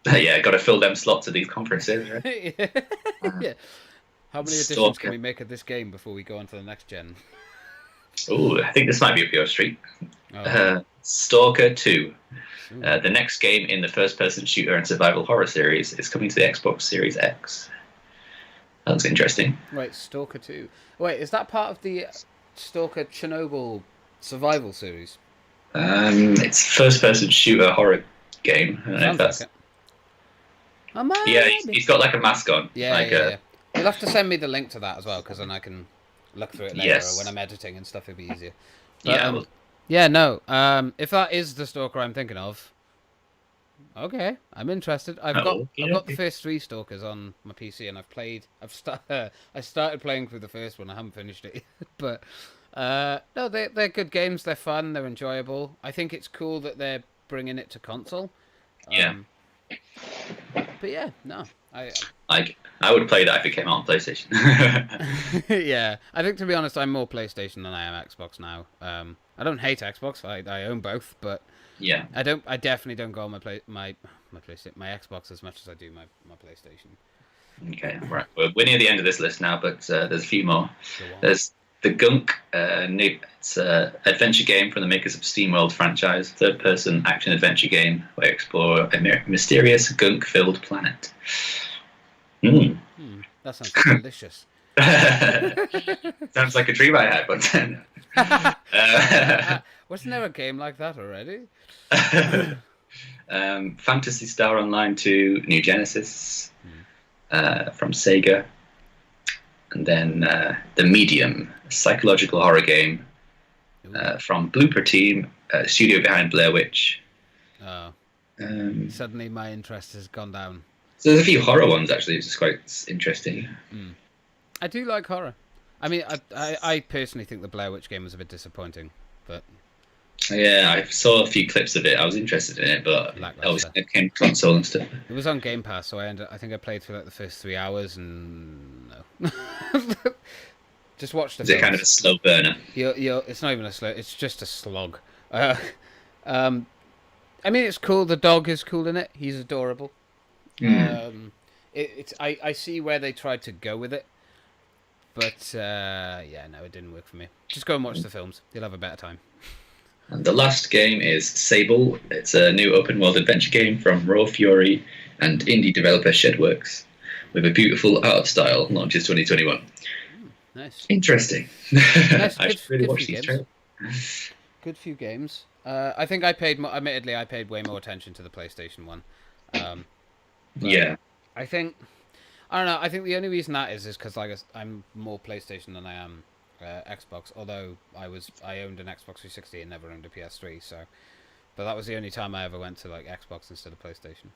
Yeah, got to fill them slots at these conferences, right? Yeah. How many editions can we make of this game before we go on to the next gen? Oh, I think this might be up your street. Oh. Stalker 2. The next game in the first-person shooter and survival horror series is coming to the Xbox Series X. That looks interesting. Wait, Stalker 2. Wait, is that part of the Stalker Chernobyl survival series? It's first-person shooter horror game. I don't know if that's... Like it. Yeah, he's got like a mask on. Yeah. You'll have to send me the link to that as well, because then I can look through it later or when I'm editing and stuff. It'd be easier. But, if that is the Stalker I'm thinking of, okay, I'm interested. I've got the first 3 Stalkers on my PC, and I started playing through the first one. I haven't finished it, but no, they're good games. They're fun. They're enjoyable. I think it's cool that they're bringing it to console. But yeah, no, I would play that if it came out on PlayStation. Yeah, I think to be honest, I'm more PlayStation than I am Xbox now. I don't hate Xbox. I own both, but yeah, I definitely don't go on my Xbox as much as I do my PlayStation. Okay, right. We're near the end of this list now, but there's a few more. There's the Gunk. It's an adventure game from the makers of SteamWorld franchise, third-person action-adventure game where you explore a mysterious gunk-filled planet. That sounds delicious. Sounds like a dream I had once. Wasn't there a game like that already? Phantasy Star Online 2, New Genesis from Sega. And then The Medium, a psychological horror game from Blooper Team, studio behind Blair Witch. Oh. Suddenly my interest has gone down. So there's a few horror ones, actually, which is quite interesting. I do like horror. I mean, I personally think the Blair Witch game was a bit disappointing, but Yeah, I saw a few clips of it. I was interested in it, but lackluster. obviously it came console and stuff. It was on Game Pass, so I think I played through like the first 3 hours, and no. Just watch the Is it kind of a films. slow burner? It's not even a slow. It's just a slog. Um, I mean, it's cool. The dog is cool in it. He's adorable. Hmm. I see where they tried to go with it, but yeah, no, it didn't work for me. Just go and watch the films. You'll have a better time. And the last game is Sable. It's a new open world adventure game from Raw Fury and indie developer Shedworks, with a beautiful art style. Launches 2021. Nice. Interesting. Nice. I Good, should really good watch few these games. trailers. Good few games. I think I paid. Admittedly, I paid way more attention to the PlayStation one. Um, but Yeah. I think I don't know. I think the only reason that is because like I'm more PlayStation than I am Xbox. Although I owned an Xbox 360 and never owned a PS3. So, but that was the only time I ever went to like Xbox instead of PlayStation.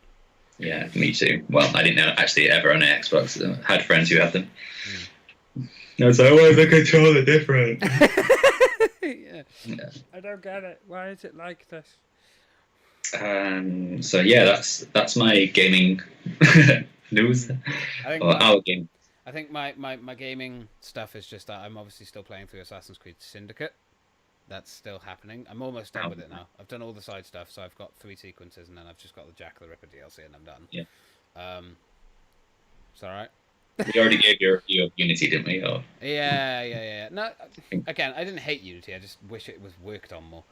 Yeah, me too. Well, I didn't know actually ever own an Xbox. I had friends who had them. I was like, why is the controller different? Yeah. Yeah. I don't get it. Why is it like this? So yeah, that's my gaming news. I think Or our game. I think my gaming stuff is just that I'm obviously still playing through Assassin's Creed Syndicate. That's still happening. I'm almost done with it now. I've done all the side stuff, so I've got 3 sequences, and then I've just got the Jack the Ripper DLC, and I'm done. Yeah. It's all right. We already gave your review of Unity, didn't we? Or... Yeah. No, again, I didn't hate Unity. I just wish it was worked on more.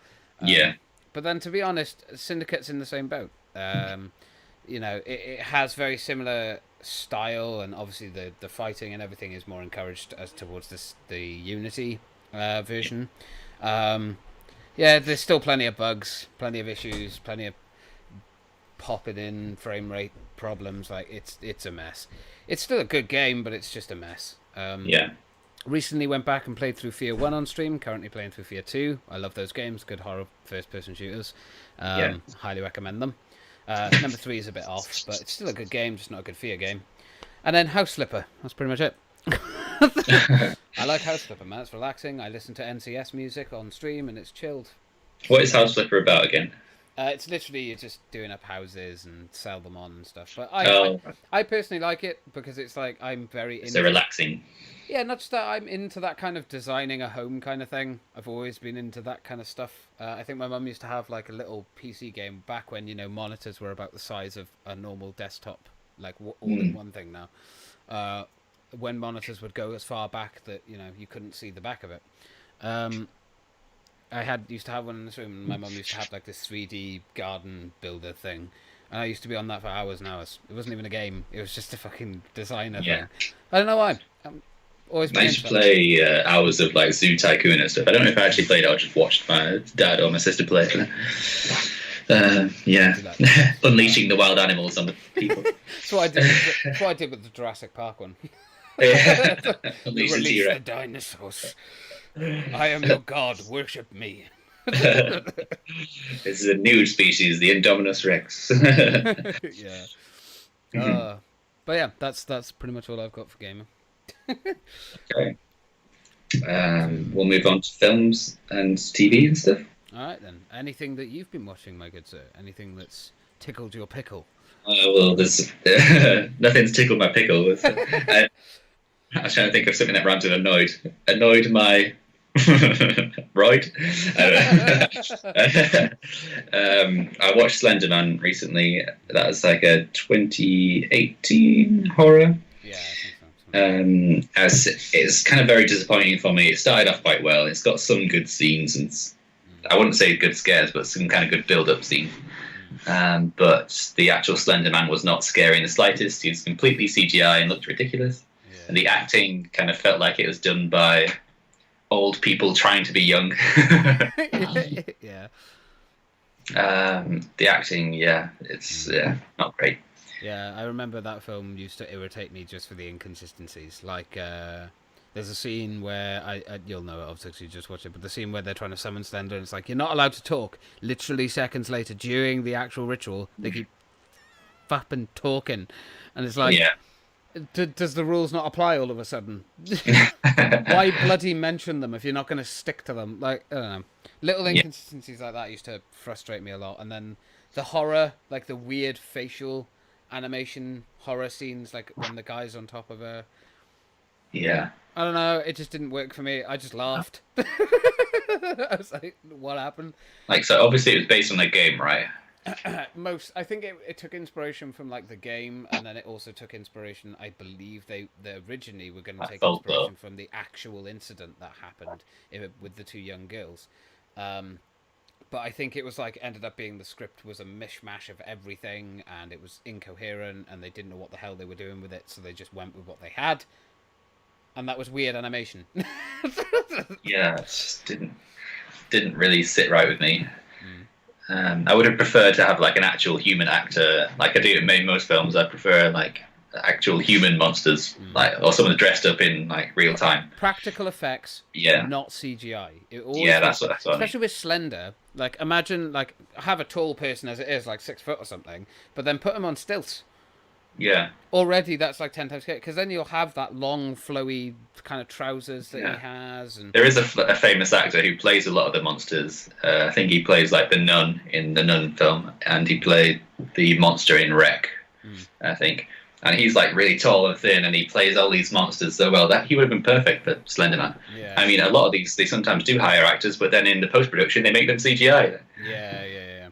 Yeah. But then, to be honest, Syndicate's in the same boat. It has very similar style, and obviously the fighting and everything is more encouraged as towards the Unity version. Yeah, there's still plenty of bugs, plenty of issues, plenty of popping in frame rate problems. Like it's a mess. It's still a good game, but it's just a mess. Yeah. Recently went back and played through Fear 1 on stream. Currently playing through Fear 2. I love those games. Good horror first-person shooters. Highly recommend them. Number 3 is a bit off, but it's still a good game, just not a good Fear game. And then House Flipper. That's pretty much it. I like House Flipper, man. It's relaxing. I listen to NCS music on stream, and it's chilled. What is House Flipper about again? It's literally you're just doing up houses and sell them on and stuff. But Oh, I personally like it because it's like I'm very so relaxing. Yeah, not just that I'm into that kind of designing a home kind of thing. I've always been into that kind of stuff. I think my mum used to have like a little PC game back when monitors were about the size of a normal desktop, like all in one thing now. When monitors would go as far back that you couldn't see the back of it. I used to have one in this room, and my mum used to have like this 3D garden builder thing, and I used to be on that for hours and hours. It wasn't even a game; it was just a fucking designer thing. I don't know why. Always I used to play hours of like Zoo Tycoon and stuff. I don't know if I actually played it or just watched my dad or my sister play it. Unleashing the wild animals on the people. That's what I did. That's what I did with the Jurassic Park one. Unleash the Release the T-Rex. dinosaurs. I am your god. Worship me. This is a new species, the Indominus Rex. Yeah. But yeah, that's pretty much all I've got for gaming. Okay. We'll move on to films and TV and stuff. All right then. Anything that you've been watching, my good sir? Anything that's tickled your pickle? Well, there's nothing's tickled my pickle. I was trying to think of something that rhymes with annoyed. Annoyed my right. I watched Slender Man recently. That was like a 2018 horror. Yeah, I think so. As it's kind of very disappointing for me. It started off quite well. It's got some good scenes and I wouldn't say good scares, but some kind of good build-up scene. But the actual Slender Man was not scary in the slightest. He was completely CGI and looked ridiculous. Yeah. And the acting kind of felt like it was done by old people trying to be young. Yeah. The acting, it's not great. Yeah, I remember that film used to irritate me just for the inconsistencies. Like, there's a scene where you'll know it obviously 'cause you just watch it, but the scene where they're trying to summon Slender and it's like you're not allowed to talk. Literally seconds later, during the actual ritual, they keep fapping talking, and it's like, Does the rules not apply all of a sudden? Why bloody mention them if you're not going to stick to them? Like, I don't know. Little Yeah. inconsistencies like that used to frustrate me a lot. And then the horror, like the weird facial animation horror scenes, like when the guy's on top of her. Yeah. I don't know. It just didn't work for me. I just laughed. I was like, what happened? Like, so obviously it was based on a game, right? I think it took inspiration from like the game, and then it also took inspiration. I believe they originally were going to I take thought inspiration so. from the actual incident that happened with the two young girls. But I think it was like ended up being the script was a mishmash of everything, and it was incoherent, and they didn't know what the hell they were doing with it, so they just went with what they had, and that was weird animation. Yeah, it just didn't really sit right with me. I would have preferred to have like an actual human actor, like I do in most films. I prefer like actual human monsters, like or someone dressed up in like real time. Practical effects, Yeah, not CGI. It always yeah, that's what I mean. especially with Slender. Like imagine like have a tall person as it is, like 6 foot or something, but then put him on stilts. Yeah, Already that's like 10 times scarier because then you'll have that long flowy kind of trousers that Yeah. he has, and there is a famous actor who plays a lot of the monsters. I think he plays like the nun in the Nun film, and he played the monster in Wreck, I think. And he's like really tall and thin, and he plays all these monsters so well that he would have been perfect for Slender Man. yeah, I mean, a lot of these they sometimes do hire actors, but then in the post production they make them CGI. yeah.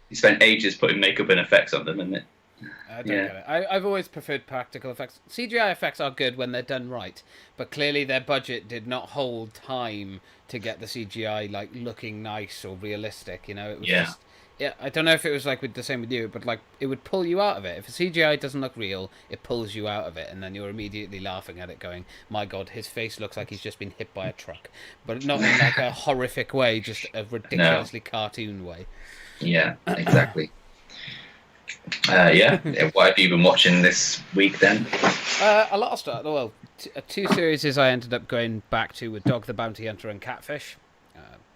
You spent ages putting makeup and effects on them, and it, I don't Yeah. get it. I've always preferred practical effects. CGI effects are good when they're done right, but clearly their budget did not hold time to get the CGI like looking nice or realistic. You know, it was Yeah. just. Yeah, I don't know if it was like with the same with you, but like it would pull you out of it. If a CGI doesn't look real, it pulls you out of it, and then you're immediately laughing at it, going, "My God, his face looks like he's just been hit by a truck," but not in like a horrific way, just a ridiculously cartoon way. yeah, exactly. Yeah. What have you been watching this week then? A lot of stuff. Well, two series I ended up going back to with Dog the Bounty Hunter and Catfish.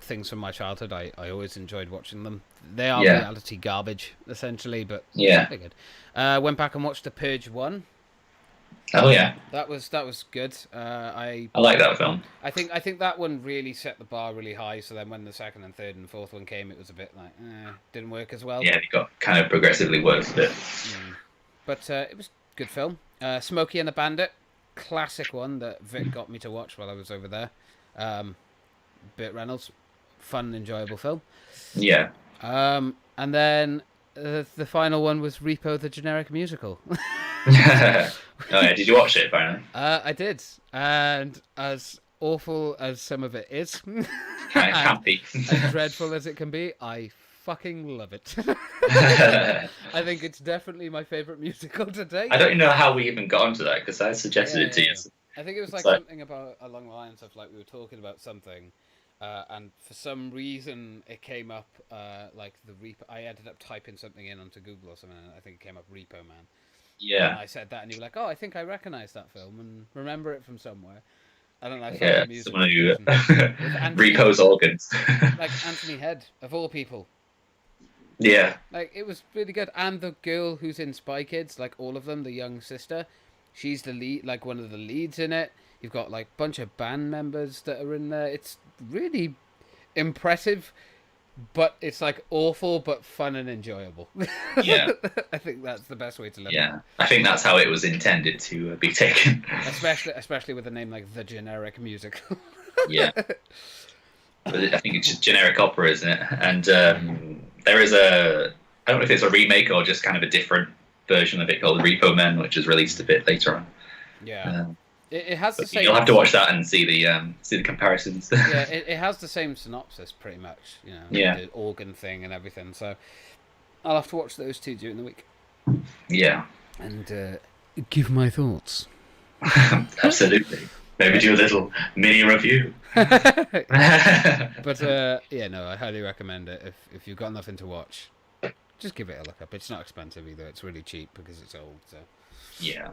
Things from my childhood. I always enjoyed watching them. They are Yeah. reality garbage, essentially, but Yeah. they're good. Went back and watched The Purge 1. Oh yeah, That was good. I like that film. I think that one really set the bar really high. So then when the second and third and fourth one came, it was a bit like didn't work as well. Yeah, it got kind of progressively worse, but But it was a good film. Smokey and the Bandit, classic one that Vic got me to watch while I was over there. Burt Reynolds, fun, enjoyable film. yeah. And then the final one was Repo the Generic Musical. Oh yeah, did you watch it finally? I did, and as awful as some of it is, Kind of campy. as dreadful as it can be, I fucking love it. I think it's definitely my favourite musical to date. I don't even know how we even got onto that because I suggested it to you. I think it was like So- something about along the lines of like we were talking about something, and for some reason it came up like the Repo. I ended up typing something in onto Google or something, and I think it came up Repo Man. And Yeah, I said that, and you were like, "Oh, I think I recognise that film and remember it from somewhere." And then I found yeah. the music Someone who Anthony- repos organs. like Anthony Head of all people. Yeah, Like it was really good, and the girl who's in Spy Kids, like all of them, the young sister, she's the lead, like one of the leads in it. You've got like a bunch of band members that are in there. It's really impressive, but it's like awful but fun and enjoyable. Yeah. I think that's the best way to look at yeah. I think that's how it was intended to be taken. it, especially with a name like The Generic Musical. Yeah. But I think it's just generic opera, isn't it? And there is I don't know if it's a remake or just kind of a different version of it called Repo Men, which was released a bit later on. Yeah, it has the But same. you'll have to watch that and see the comparisons. Yeah, it has the same synopsis pretty much. You know, Yeah. the organ thing and everything. So I'll have to watch those two during the week Yeah, and give my thoughts. absolutely. Maybe do a little mini review. But yeah, no, I highly recommend it if you've got nothing to watch. Just give it a look up. It's not expensive either. It's really cheap because it's old. So Yeah.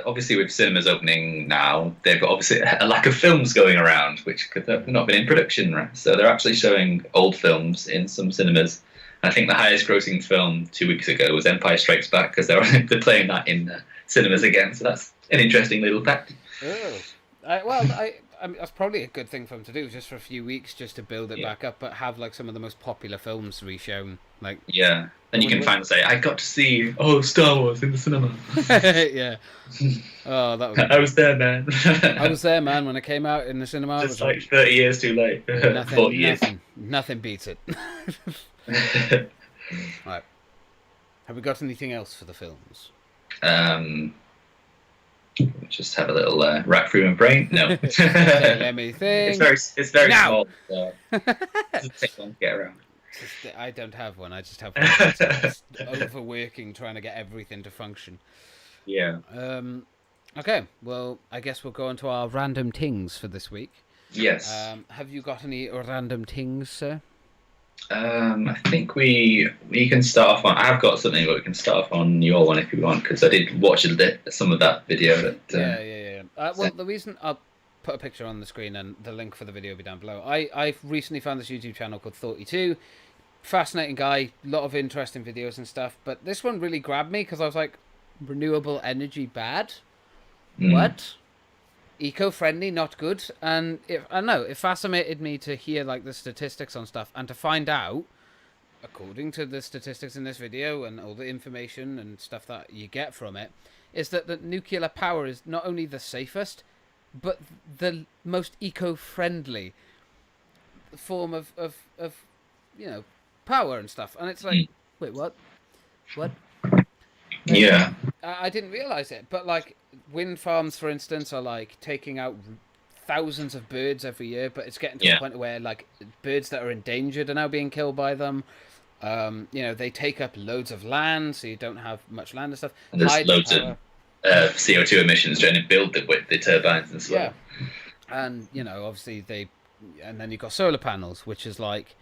Obviously, with cinemas opening now, they've got obviously a lack of films going around, which could have not been in production, right? So they're actually showing old films in some cinemas. I think the highest grossing film 2 weeks ago was Empire Strikes Back because they're playing that in cinemas again. So that's an interesting little fact. Oh, I mean, that's probably a good thing for them to do, just for a few weeks, just to build it Yeah. back up, but have like some of the most popular films reshown. Like, Yeah. Then you when can was finally say, I got to see Star Wars in the cinema. yeah. Oh, that would be I great. was there, man. I was there, man, when it came out in the cinema. It Just was like 30 years too late. 40 years. nothing beats it. Right. Have we got anything else for the films? Just have a little rack through my brain. No. Okay, let me think. It's very Now! small. So it doesn't take long to get around. I don't have one. I just have one. It's overworking, trying to get everything to function. Yeah. Okay, well, I guess we'll go on to our random tings for this week. Yes. Have you got any random tings, sir? I think we can start off on. I've got something, but we can start off on your one if you want, because I did watch some of that video. That, yeah. Well, the reason I'll put a picture on the screen and the link for the video will be down below. I've recently found this YouTube channel called 32. Fascinating guy, a lot of interesting videos and stuff. But this one really grabbed me because I was like, renewable energy bad? What? Eco-friendly, not good. And I don't know, it fascinated me to hear like the statistics on stuff and to find out, according to the statistics in this video and all the information and stuff that you get from it, is that the nuclear power is not only the safest, but the most eco-friendly form of power and stuff. And it's like, wait, what? Yeah. I didn't realize it, but like wind farms, for instance, are like taking out thousands of birds every year, but it's getting to the point where like birds that are endangered are now being killed by them. They take up loads of land, so you don't have much land and stuff. And there's loads of CO2 emissions trying to build the turbines and stuff. Yeah, and obviously and then you've got solar panels, which is like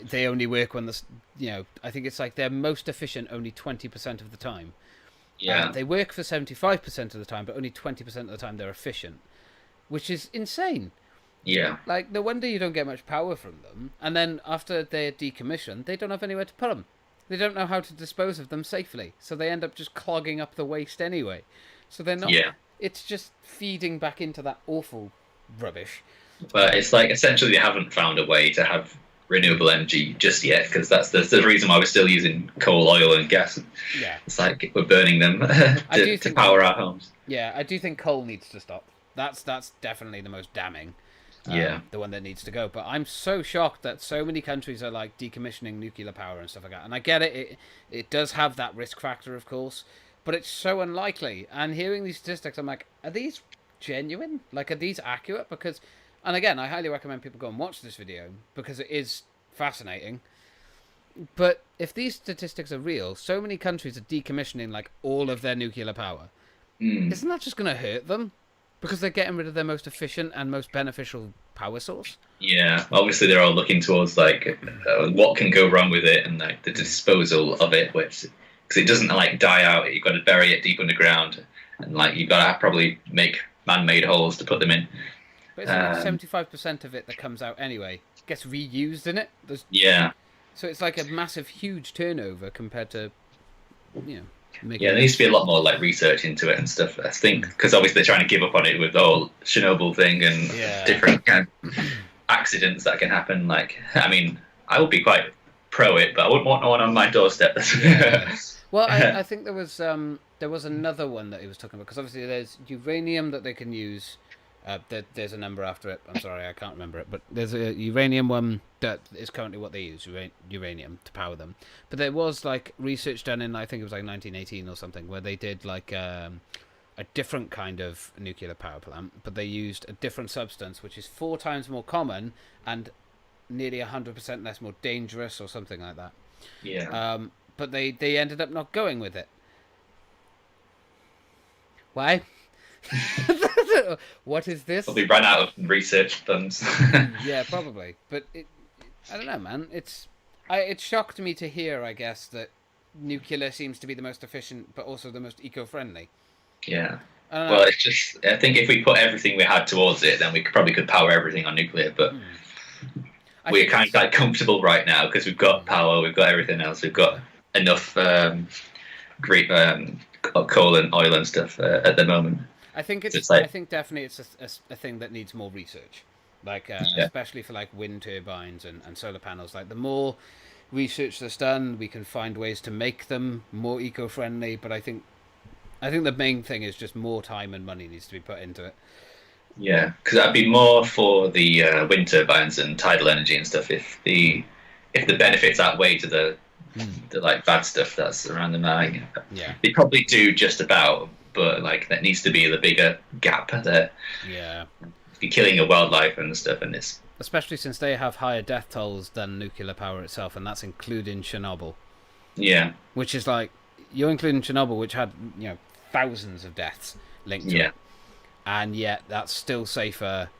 they only work when I think it's like they're most efficient only 20% of the time. Yeah. They work for 75% of the time, but only 20% of the time they're efficient, which is insane. Yeah. Like, no wonder you don't get much power from them. And then after they're decommissioned, they don't have anywhere to put them. They don't know how to dispose of them safely, so they end up just clogging up the waste anyway. So they're not. Yeah. It's just feeding back into that awful rubbish. But it's like essentially they haven't found a way to have renewable energy just yet, because that's the reason why we're still using coal, oil, and gas. Yeah, it's like we're burning them to power our homes. Yeah, I do think coal needs to stop. That's definitely the most damning. The one that needs to go. But I'm so shocked that so many countries are like decommissioning nuclear power and stuff like that. And I get it. It does have that risk factor, of course, but it's so unlikely. And hearing these statistics, I'm like, are these genuine? Like, are these accurate? Because. And again, I highly recommend people go and watch this video because it is fascinating. But if these statistics are real, so many countries are decommissioning like all of their nuclear power. Isn't that just going to hurt them? Because they're getting rid of their most efficient and most beneficial power source? Yeah, obviously they're all looking towards like what can go wrong with it and like the disposal of it, which because it doesn't like die out. You've got to bury it deep underground, and like you've got to probably make man-made holes to put them in. But it's like 75% of it that comes out anyway gets reused in it. So it's like a massive, huge turnover compared to, there needs to be a lot more like research into it and stuff. I think because obviously they're trying to give up on it with the whole Chernobyl thing and different kind of accidents that can happen. Like, I mean, I would be quite pro it, but I wouldn't want one on my doorstep. Well, I think there was another one that he was talking about because obviously there's uranium that they can use. There's a number after it. I'm sorry, I can't remember it. But there's a uranium one that is currently what they use, uranium, to power them. But there was like research done in, I think it was like 1918 or something, where they did like a different kind of nuclear power plant, but they used a different substance, which is 4 times more common and nearly 100% less more dangerous or something like that. Yeah. But they ended up not going with it. Why? What is this? Probably ran out of research funds. Yeah, probably. But I don't know, man. It shocked me to hear, I guess, that nuclear seems to be the most efficient, but also the most eco-friendly. Yeah. Well, it's just. I think if we put everything we had towards it, then we probably could power everything on nuclear. But we're kind of like comfortable right now because we've got power, we've got everything else, we've got enough coal and oil and stuff at the moment. I think So it's. it's like, I think definitely it's a thing that needs more research, like yeah, especially for like wind turbines and solar panels. Like the more research that's done, we can find ways to make them more eco-friendly. But I think the main thing is just more time and money needs to be put into it. yeah, because that'd be more for the wind turbines and tidal energy and stuff. If the benefits outweigh to the like bad stuff that's around them, Yeah, they probably do just about. But like that needs to be the bigger gap there. yeah. You're killing your wildlife and stuff, and it's Especially since they have higher death tolls than nuclear power itself, and that's including Chernobyl, yeah, which is like you're including Chernobyl, which had thousands of deaths linked to yeah, it, and yet that's still safer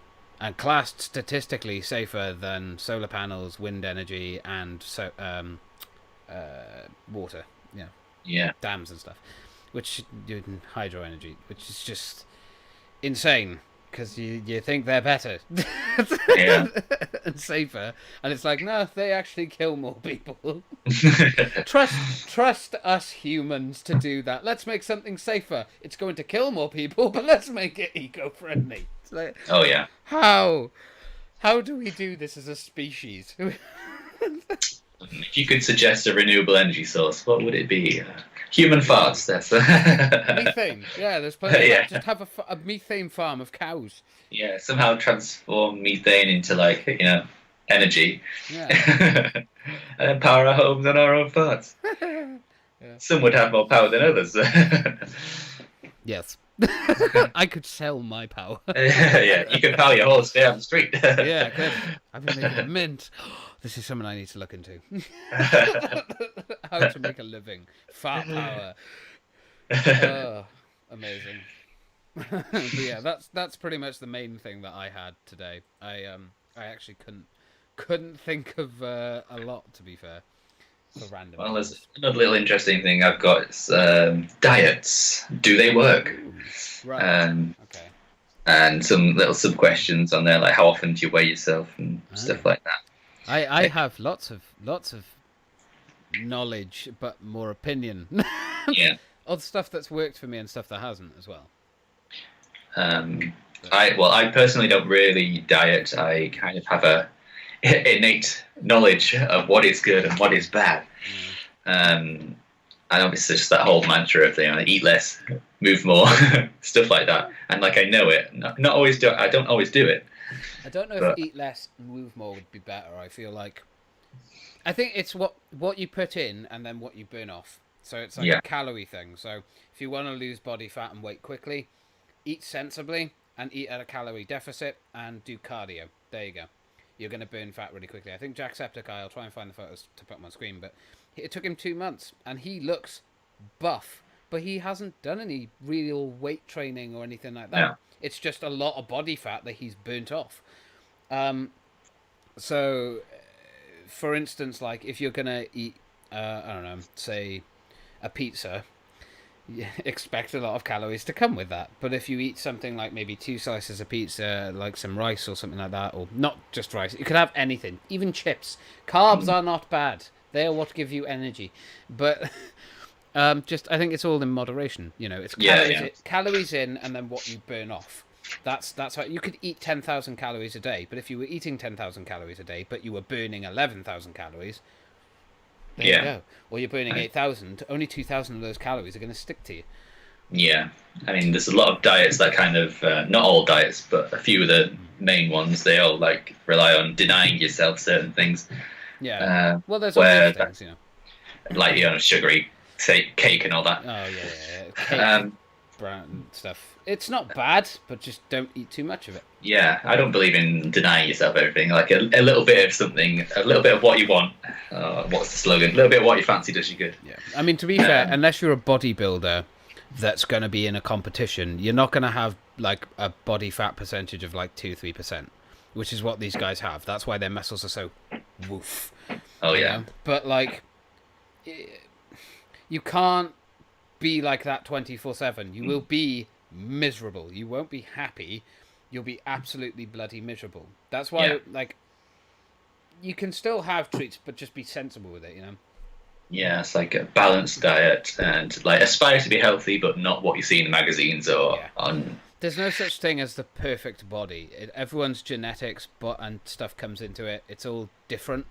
and classed statistically safer than solar panels, wind energy, and water, yeah. dams and stuff, which hydro energy, which is just insane because you think they're better Yeah. and safer, and it's like no, they actually kill more people. Trust us humans to do that. Let's make something safer. It's going to kill more people, but let's make it eco-friendly. It's like, Oh yeah. how do we do this as a species? If you could suggest a renewable energy source, what would it be? Human farts. That's Methane. Yeah, there's plenty. Yeah. Just have a methane farm of cows. yeah. Somehow transform methane into energy, Yeah. and then power our homes on our own farts. Yeah. Some would have more power than others. Yes. I could sell my power. Yeah, you can power your horse down the street. Yeah, I could. I've been making a mint. This is something I need to look into. How to make a living. Fart power. Oh, amazing. But yeah, that's pretty much the main thing that I had today. I actually couldn't think of a lot, to be fair. For random. Well, there's another little interesting thing I've got. It's diets. Do they work? Right. Okay. And some little sub questions on there, like how often do you weigh yourself and stuff like that. I have lots of knowledge, but more opinion. Yeah. Of stuff that's worked for me and stuff that hasn't as well. I personally don't really diet. I kind of have a innate knowledge of what is good and what is bad. And obviously just that whole mantra of eat less, move more, stuff like that. And like I know it, not always do. I don't always do it. I don't know if eat less, move more would be better. I think it's what you put in and then what you burn off. So it's like a calorie thing. So if you want to lose body fat and weight quickly, eat sensibly and eat at a calorie deficit and do cardio. There you go. You're going to burn fat really quickly. I think Jacksepticeye, I'll try and find the photos to put them on screen, but it took him 2 months and he looks buff, but he hasn't done any real weight training or anything like that. Yeah. It's just a lot of body fat that he's burnt off. So, for instance, like if you're going to eat, I don't know, say a pizza, you expect a lot of calories to come with that. But if you eat something like maybe 2 slices of pizza, like some rice or something like that, or not just rice, you could have anything, even chips. Carbs are not bad. They are what give you energy. But I think it's all in moderation. It's calories in and then what you burn off. That's how you could eat 10,000 calories a day. But if you were eating 10,000 calories a day, but you were burning 11,000 calories, there you go. Or you're burning 8,000. Only 2,000 of those calories are going to stick to you. Yeah, I mean, there's a lot of diets that kind of not all diets, but a few of the main ones. They all rely on denying yourself certain things. Yeah. Well, there's all these things, like sugary cake and all that. Oh yeah. Cake, brown stuff. It's not bad, but just don't eat too much of it. Yeah, I don't believe in denying yourself everything. Like a little bit of something, a little bit of what you want. What's the slogan? A little bit of what you fancy does you good. Yeah. I mean, to be fair, unless you're a bodybuilder that's going to be in a competition, you're not going to have like a body fat percentage of like 2-3%, which is what these guys have. That's why their muscles are so woof. Oh yeah. But like, you can't be like that 24/7. You will be miserable. You won't be happy. You'll be absolutely bloody miserable. That's why, like, you can still have treats, but just be sensible with it, Yeah, it's like a balanced diet and like aspire to be healthy, but not what you see in the magazines or Yeah. on. There's no such thing as the perfect body. Everyone's genetics, and stuff comes into it. It's all different.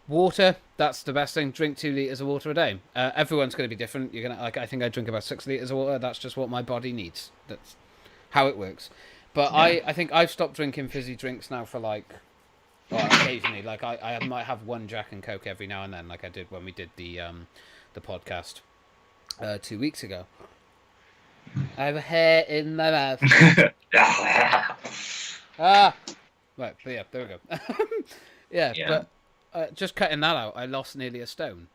Water, that's the best thing. Drink 2 liters of water a day. Everyone's going to be different. You're gonna like. I think I drink about 6 liters of water. That's just what my body needs. That's how it works. But Yeah. I think I've stopped drinking fizzy drinks now for like, well, occasionally. Like I might have one Jack and Coke every now and then, like I did when we did the podcast 2 weeks ago. I have a hair in my mouth. Ah, right. But yeah, there we go. Yeah, Yeah. but just cutting that out, I lost nearly a stone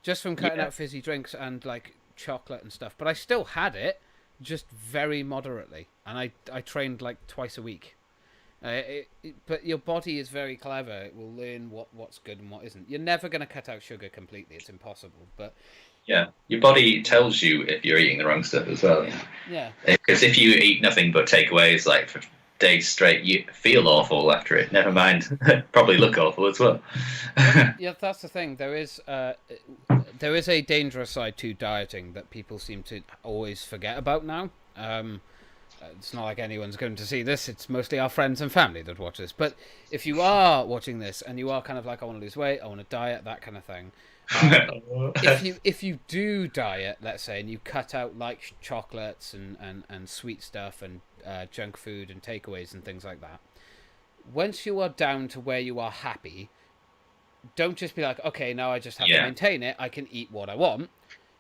just from cutting Yeah. out fizzy drinks and like chocolate and stuff. But I still had it, just very moderately, and I trained like twice a week. But your body is very clever. It will learn what's good and what isn't. You're never going to cut out sugar completely. It's impossible. But Yeah. Your body tells you if you're eating the wrong stuff as well. yeah, Because if you eat nothing but takeaways like for days straight, you feel awful after it. Never mind, probably look awful as well. yeah, that's the thing. There is a dangerous side to dieting that people seem to always forget about now. It's not like anyone's going to see this. It's mostly our friends and family that watch this. But if you are watching this and you are kind of like, I want to lose weight, I want to diet, that kind of thing. If you do diet, let's say, and you cut out like chocolates and sweet stuff and junk food and takeaways and things like that, once you are down to where you are happy, don't just be like, okay, now I just have to Yeah. maintain it. I can eat what I want.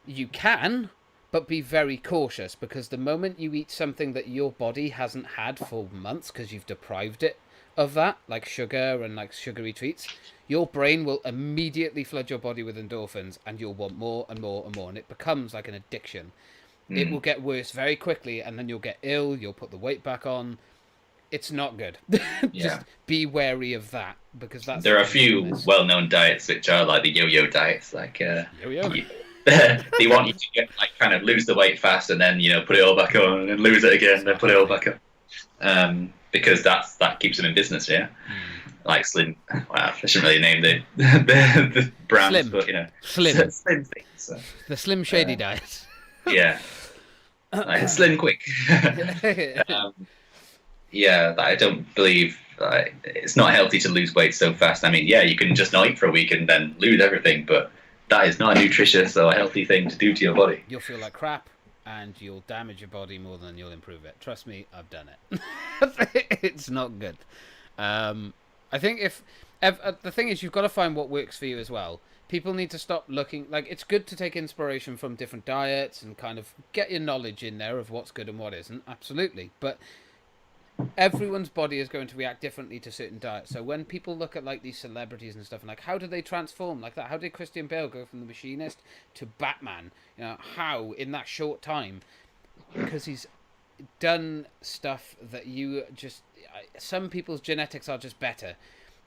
You can, but be very cautious, because the moment you eat something that your body hasn't had for months because you've deprived it of that, like sugar and like sugary treats, your brain will immediately flood your body with endorphins and you'll want more and more and more. And it becomes like an addiction. It will Mm, get worse very quickly and then you'll get ill, you'll put the weight back on. It's not good. Just yeah. be wary of that, because that's There the are a danger in few this. well-known diets which are like the yo-yo diets, like Yo-yo. you, they want you to get like kind of lose the weight fast and then put it all back on and then lose it again It's and then not put it all healthy. back on. Because that keeps them in business, yeah. Like Slim, well, I shouldn't really name the brands, Slim. but Slim. Slim things. So, The Slim Shady uh, diet. yeah, like Slim Quick. um, yeah, I don't believe it's not healthy to lose weight so fast. I mean, yeah, you can just not eat for a week and then lose everything, but that is not a nutritious or a healthy thing to do to your body. You'll feel like crap and you'll damage your body more than you'll improve it. Trust me, I've done it. It's not good. I think the thing is, you've got to find what works for you as well. People need to stop looking like, it's good to take inspiration from different diets and kind of get your knowledge in there of what's good and what isn't. Absolutely, but everyone's body is going to react differently to certain diets. So when people look at like these celebrities and stuff, and like, how did they transform like that? How did Christian Bale go from the machinist to Batman? How in that short time? Because he's done stuff that you just, some people's genetics are just better.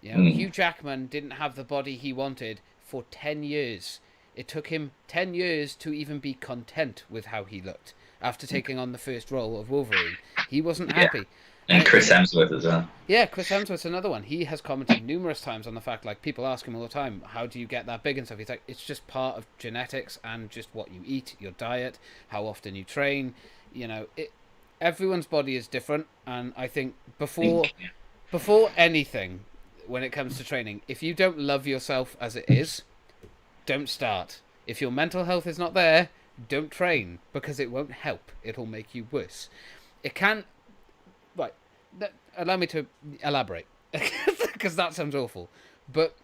Mm, Hugh Jackman didn't have the body he wanted for 10 years. It took him 10 years to even be content with how he looked after taking on the first role of Wolverine. He wasn't yeah, happy. and Chris Hemsworth as well. Yeah, Chris Hemsworth's another one. He has commented numerous times on the fact, like, people ask him all the time, how do you get that big and stuff? He's like, it's just part of genetics and just what you eat, your diet, how often you train. Everyone's body is different, and I think before anything, when it comes to training, if you don't love yourself as it is, don't start. If your mental health is not there, don't train, because it won't help. It'll make you worse. It can. Right. Allow me to elaborate, because that sounds awful. But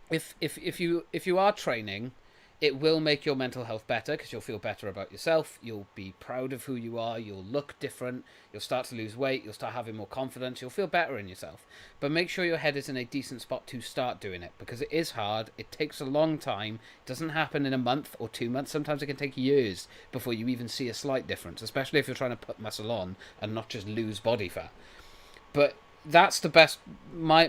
if you are training, it will make your mental health better, because you'll feel better about yourself. You'll be proud of who you are. You'll look different. You'll start to lose weight. You'll start having more confidence. You'll feel better in yourself. But make sure your head is in a decent spot to start doing it, because it is hard. It takes a long time. It doesn't happen in a month or 2 months. Sometimes it can take years before you even see a slight difference, especially if you're trying to put muscle on and not just lose body fat. But that's the best. My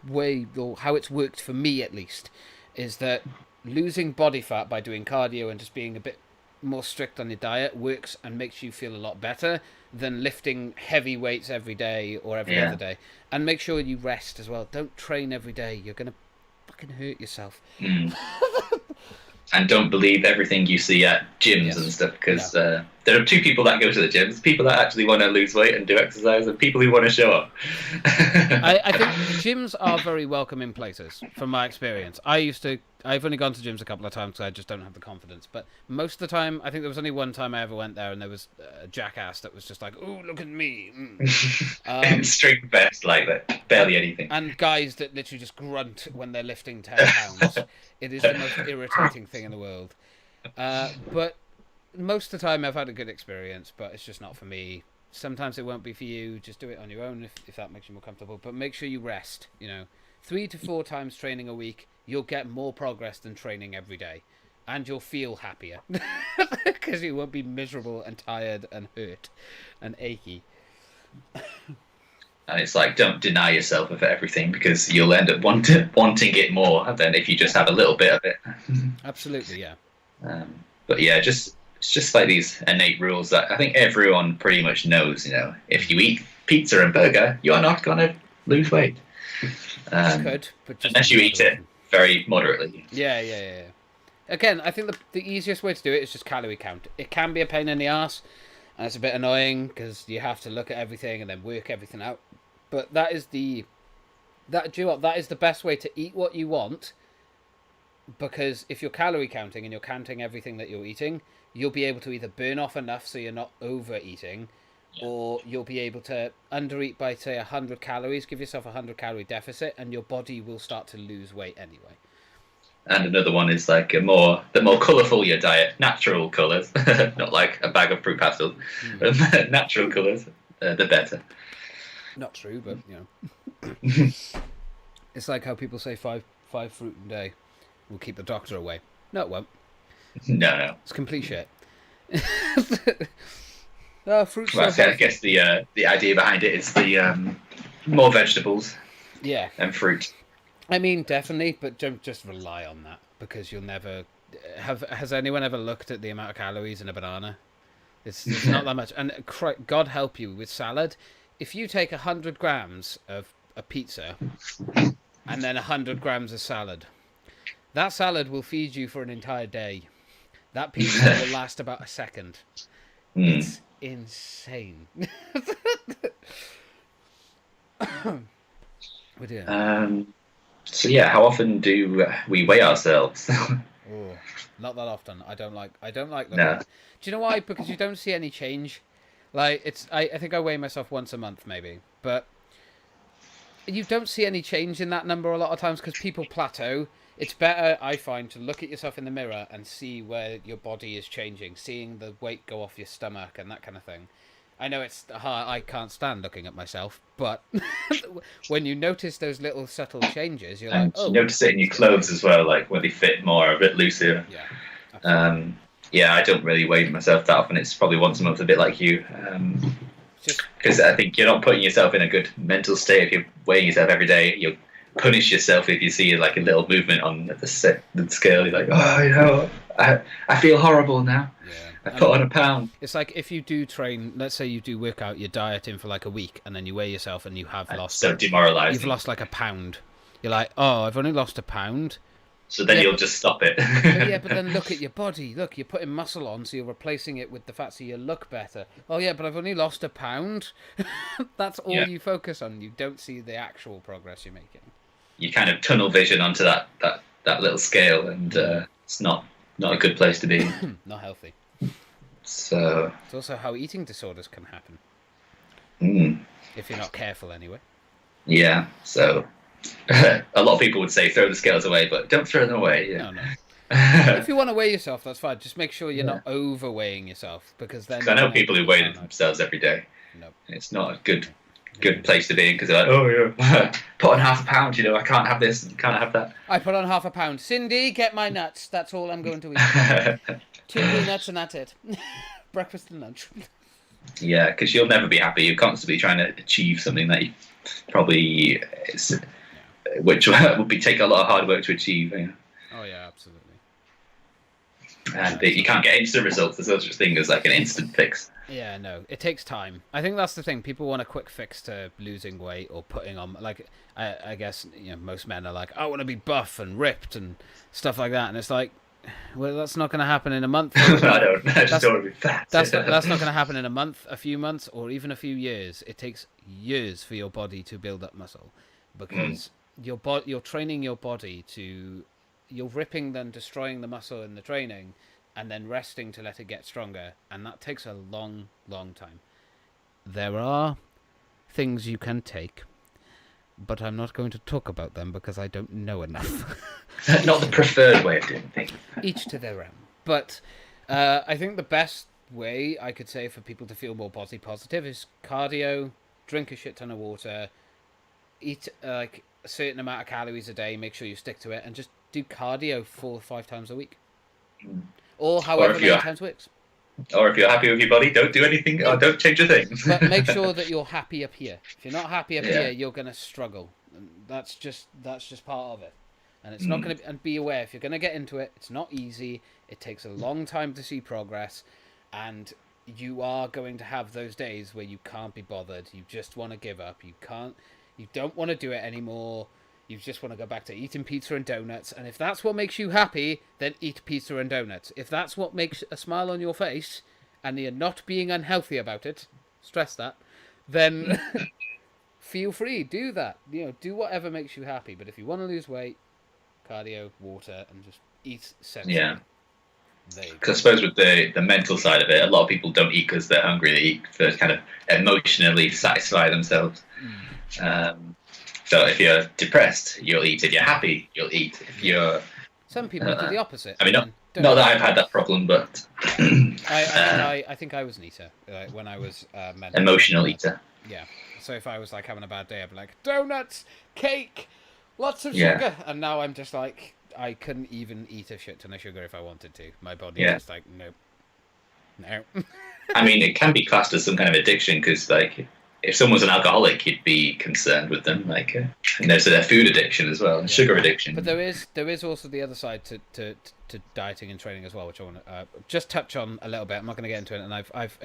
way, or how it's worked for me at least, is that losing body fat by doing cardio and just being a bit more strict on your diet works and makes you feel a lot better than lifting heavy weights every day or every Yeah, other day. And make sure you rest as well. Don't train every day. You're gonna fucking hurt yourself. Mm. And don't believe everything you see at gyms and stuff, because there are two people that go to the gyms: people that actually want to lose weight and do exercise, and people who want to show up. I think gyms are very welcoming places, from my experience. I've only gone to gyms a couple of times because I just don't have the confidence. But most of the time, I think there was only one time I ever went there, and there was a jackass that was just like, "Oh, look at me!" String vest like that, barely anything. And guys that literally just grunt when they're lifting 10 pounds. It is the most irritating thing in the world. But most of the time, I've had a good experience, but it's just not for me. Sometimes it won't be for you. Just do it on your own if that makes you more comfortable. But make sure you rest. 3 to 4 times training a week, you'll get more progress than training every day. And you'll feel happier. Because you won't be miserable and tired and hurt and achy. And it's like, don't deny yourself of everything, because you'll end up wanting it more than if you just have a little bit of it. Absolutely, yeah. But yeah, it's just like these innate rules that I think everyone pretty much knows. If you eat pizza and burger, you're not going to lose weight. But just unless you eat it very moderately. Yeah. Again, I think the easiest way to do it is just calorie count. It can be a pain in the ass, and it's a bit annoying because you have to look at everything and then work everything out. But that is the best way to eat what you want, because if you're calorie counting and you're counting everything that you're eating, you'll be able to either burn off enough so you're not overeating, or you'll be able to undereat by, say, 100 calories, give yourself a 100 calorie deficit, and your body will start to lose weight anyway. And another one is like the more colourful your diet, natural colours, not like a bag of fruit pastels, natural colours, the better. Not true, but it's like how people say five fruit a day will keep the doctor away. No, it won't. No. It's complete shit. Fruit's well, I guess the idea behind it is the more vegetables. Yeah. And fruit. I mean, definitely, but don't just rely on that, because you'll never has anyone ever looked at the amount of calories in a banana? It's not that much. And God help you with salad. If you take 100 grams of a pizza and then 100 grams of salad, that salad will feed you for an entire day. That pizza will last about a second. It's insane. So yeah, how often do we weigh ourselves? Not that often. I don't like looking at it. Do you know why? Because you don't see any change. Like, I think I weigh myself once a month maybe, but you don't see any change in that number a lot of times because people plateau. It's better, I find, to look at yourself in the mirror and see where your body is changing, seeing the weight go off your stomach and that kind of thing. I know it's hard. I can't stand looking at myself, but when you notice those little subtle changes, you're like, oh. You notice it in your clothes as well, like where they fit more, a bit looser. Yeah. Absolutely. Yeah, I don't really weigh myself that often. It's probably once a month, a bit like you. Because I think you're not putting yourself in a good mental state if you're weighing yourself every day. You'll punish yourself if you see like a little movement on the scale. You're like, oh, I feel horrible now. Yeah. I put on a pound. It's like if you do train, let's say you do work out, you're dieting for like a week, and then you weigh yourself and you have lost. So demoralising. You've lost like a pound. You're like, oh, I've only lost a pound. So then you'll just stop it. But then look at your body. Look, you're putting muscle on, so you're replacing it with the fat, so you look better. Oh yeah, but I've only lost a pound. That's all you focus on. You don't see the actual progress you're making. You kind of tunnel vision onto that little scale, and it's not a good place to be. Not healthy. So it's also how eating disorders can happen. If you're not careful, anyway. Yeah. So a lot of people would say throw the scales away, but don't throw them away. Yeah. No. If you want to weigh yourself, that's fine. Just make sure you're not overweighing yourself, because then. I know people who weigh themselves every day. Nope. It's not a good place to be in, because they're like, oh yeah, put on half a pound. I can't have this, can't have that. I put on half a pound. Cindy, get my nuts. That's all I'm going to eat. 2 peanuts and that's it. Breakfast and lunch. Yeah, because you'll never be happy. You're constantly trying to achieve something that you probably which would take a lot of hard work to achieve. Oh yeah, absolutely. And you can't get instant results. There's no such thing as like an instant fix. Yeah, no, it takes time. I think that's the thing. People want a quick fix to losing weight or putting on. Like, I guess most men are like, I want to be buff and ripped and stuff like that, and it's like, well, that's not going to happen in a month. I don't. I just don't want to be fat. That's not going to happen in a month, a few months, or even a few years. It takes years for your body to build up muscle, because you're training your body to, you're ripping then destroying the muscle in the training, and then resting to let it get stronger, and that takes a long, long time. There are things you can take, but I'm not going to talk about them because I don't know enough. Not the preferred way of doing things. Each to their own. But I think the best way I could say for people to feel more body positive is cardio, drink a shit ton of water, eat like a certain amount of calories a day, make sure you stick to it, and just do cardio 4 or 5 times a week. Or however many times works. Or if you're happy with your body, don't do anything, or don't change a thing. But make sure that you're happy up here. If you're not happy up here, you're going to struggle. And that's just part of it. And it's not going to, and be aware, if you're going to get into it, it's not easy. It takes a long time to see progress. And you are going to have those days where you can't be bothered. You just want to give up. You don't want to do it anymore. You just want to go back to eating pizza and donuts. And if that's what makes you happy, then eat pizza and donuts. If that's what makes a smile on your face, and you're not being unhealthy about it, stress that, then feel free, do that. Do whatever makes you happy. But if you want to lose weight, cardio, water, and just eat sensibly. Yeah. Because I suppose with the mental side of it, a lot of people don't eat because they're hungry. They eat to kind of emotionally satisfy themselves. So if you're depressed, you'll eat. If you're happy, you'll eat. If you're... Some people do the opposite. I mean, not that I've had that problem, but... I think I was an eater when I was mental. Emotional eater. Yeah. So if I was like having a bad day, I'd be like, donuts, cake, lots of sugar. And now I'm just like, I couldn't even eat a shit ton of sugar if I wanted to. My body is just like, nope. No. I mean, it can be classed as some kind of addiction because, like, if someone's an alcoholic, you'd be concerned with them. Like, and there's a food addiction as well, and sugar addiction. But there is also the other side to dieting and training as well, which I want to just touch on a little bit. I'm not going to get into it, and I've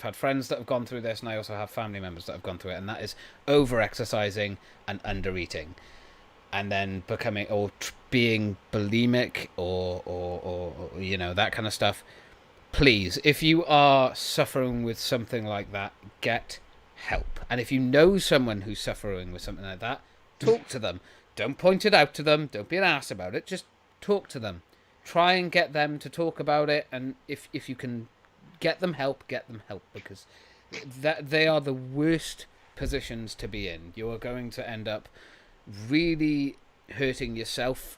had friends that have gone through this, and I also have family members that have gone through it, and that is over exercising and under eating, and then becoming or being bulimic or that kind of stuff. Please, if you are suffering with something like that, get help. And if you know someone who's suffering with something like that, talk to them. Don't point it out to them. Don't be an ass about it. Just talk to them. Try and get them to talk about it. And if you can get them help, because they are the worst positions to be in. You are going to end up really hurting yourself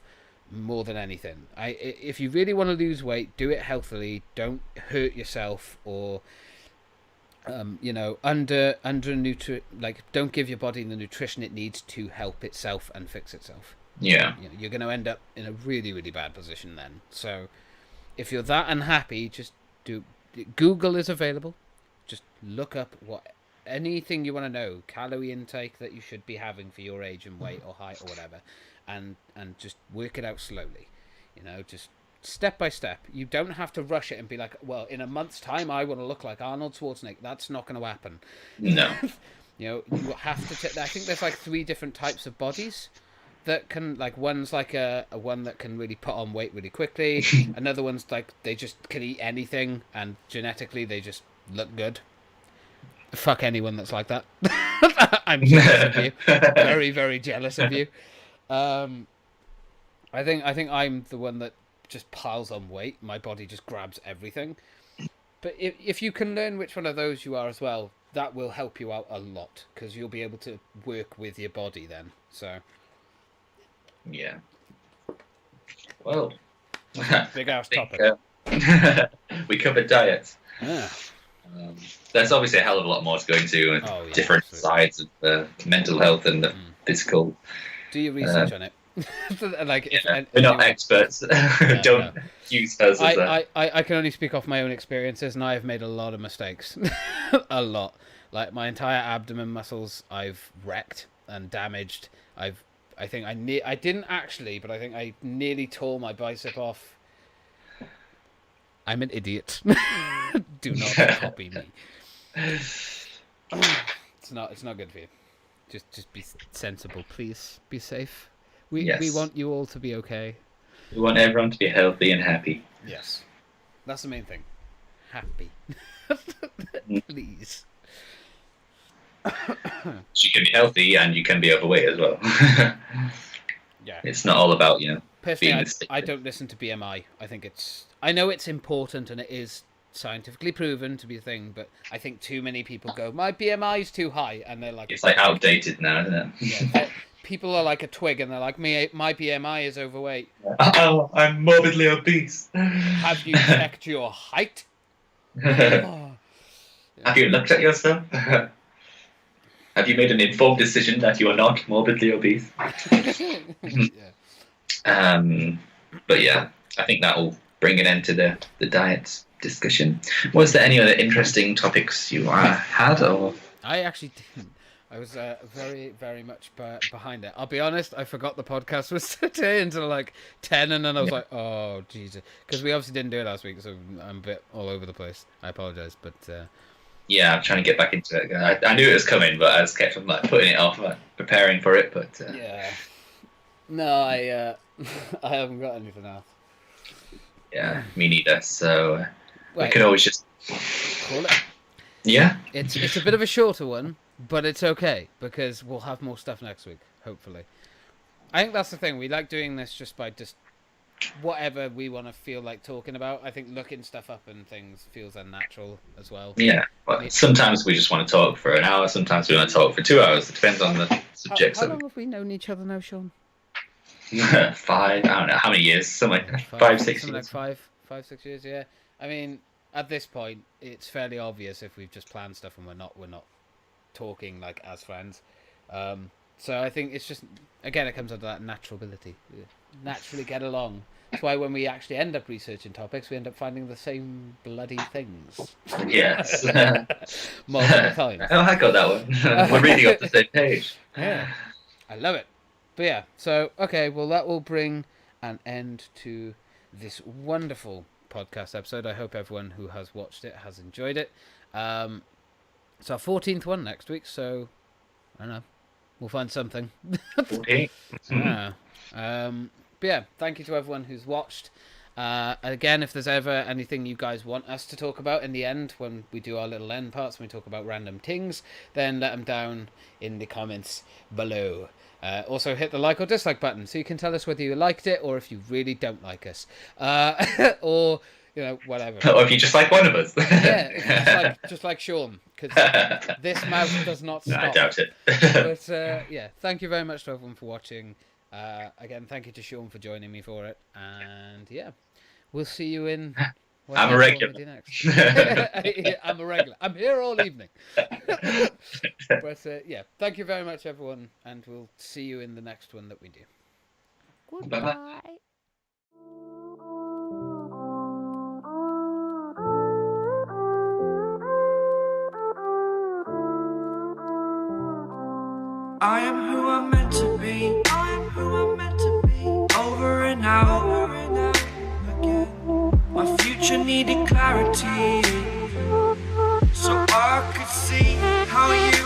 more than anything. If you really want to lose weight, do it healthily. Don't hurt yourself or don't give your body the nutrition it needs to help itself and fix itself. Yeah. You're going to end up in a really, really bad position then. So if you're that unhappy, just Google is available. Just look up anything you want to know, calorie intake that you should be having for your age and weight or height or whatever, and just work it out slowly. Just step by step. You don't have to rush it and be like, well, in a month's time I want to look like Arnold Schwarzenegger. That's not going to happen. No. You have to I think there's like 3 different types of bodies that can, like, one's like a one that can really put on weight really quickly. Another one's like they just can eat anything and genetically they just look good. Fuck anyone that's like that. I'm jealous of you. Very, very jealous of you. I think I'm the one that just piles on weight. My body just grabs everything. But if you can learn which one of those you are as well, that will help you out a lot because you'll be able to work with your body then. So. Yeah. Well. Big ass topic. We covered diets. Yeah. There's obviously a hell of a lot more to go into and different sides of the mental health and the physical. Do your research on it. We're not experts. Don't use us as I can only speak off my own experiences, and I have made a lot of mistakes. A lot. Like my entire abdomen muscles I've wrecked and damaged. I think I didn't actually, but I think I nearly tore my bicep off I'm an idiot. Do not copy me. It's not good for you. Just be sensible, please. Be safe. We want you all to be okay. We want everyone to be healthy and happy. Yes. That's the main thing. Happy. Please. You can be healthy and you can be overweight as well. Yeah. It's not all about, Personally, I don't listen to BMI. I know it's important and it is scientifically proven to be a thing, but I think too many people go, my BMI is too high, and they're like, it's like outdated now, isn't it? Yeah, people are like a twig, and they're like, my BMI is overweight. Oh, I'm morbidly obese. Have you checked your height? Have you looked at yourself? Have you made an informed decision that you are not morbidly obese? But yeah, I think that will bring an end to the diet discussion. Was there any other interesting topics you had? Or I actually didn't. I was very, very much behind it. I'll be honest, I forgot the podcast was today until like 10, and then I was like, oh, Jesus. Because we obviously didn't do it last week, so I'm a bit all over the place. I apologise, but... yeah, I'm trying to get back into it. I knew it was coming, but I just kept on putting it off, preparing for it, but... Yeah. No, I haven't got anything else. Yeah, me neither, so... Wait, we can always just... call it? Yeah? It's a bit of a shorter one, but it's okay, because we'll have more stuff next week, hopefully. I think that's the thing. We like doing this just by whatever we want to feel like talking about. I think looking stuff up and things feels unnatural as well. Yeah, but sometimes we just want to talk for an hour, sometimes we want to talk for 2 hours. It depends on the subject. How long have we known each other now, Sean? 5, I don't know, how many years? Something like 5, 6 something years. like 5, 6 years, yeah. I mean, at this point, it's fairly obvious if we've just planned stuff and we're not talking like as friends. So I think it's just, again, it comes down to that naturality. Naturally get along. That's why when we actually end up researching topics, we end up finding the same bloody things. Yes. Multiple times. Oh, I got that one. We're reading off the same page. Yeah. I love it. But yeah, so, okay, well, that will bring an end to this wonderful podcast episode. I hope everyone who has watched it has enjoyed it. It's our 14th one next week, so, I don't know. We'll find something. Okay. Yeah. But yeah, thank you to everyone who's watched. Again, if there's ever anything you guys want us to talk about in the end, when we do our little end parts, when we talk about random things, then let them down in the comments below. Also, hit the like or dislike button so you can tell us whether you liked it or if you really don't like us. Or, whatever. Or if you just like one of us. Yeah, just like Sean, because this mouth does not stop. No, I doubt it. But yeah, thank you very much to everyone for watching. Again, thank you to Sean for joining me for it. And yeah, we'll see you in... I'm a regular. I'm a regular. I'm here all evening. But yeah, thank you very much, everyone. And we'll see you in the next one that we do. Goodbye. Bye-bye. I am who I'm meant to be. I am who I'm meant to be. Over and out again. My future needed clarity, so I could see how you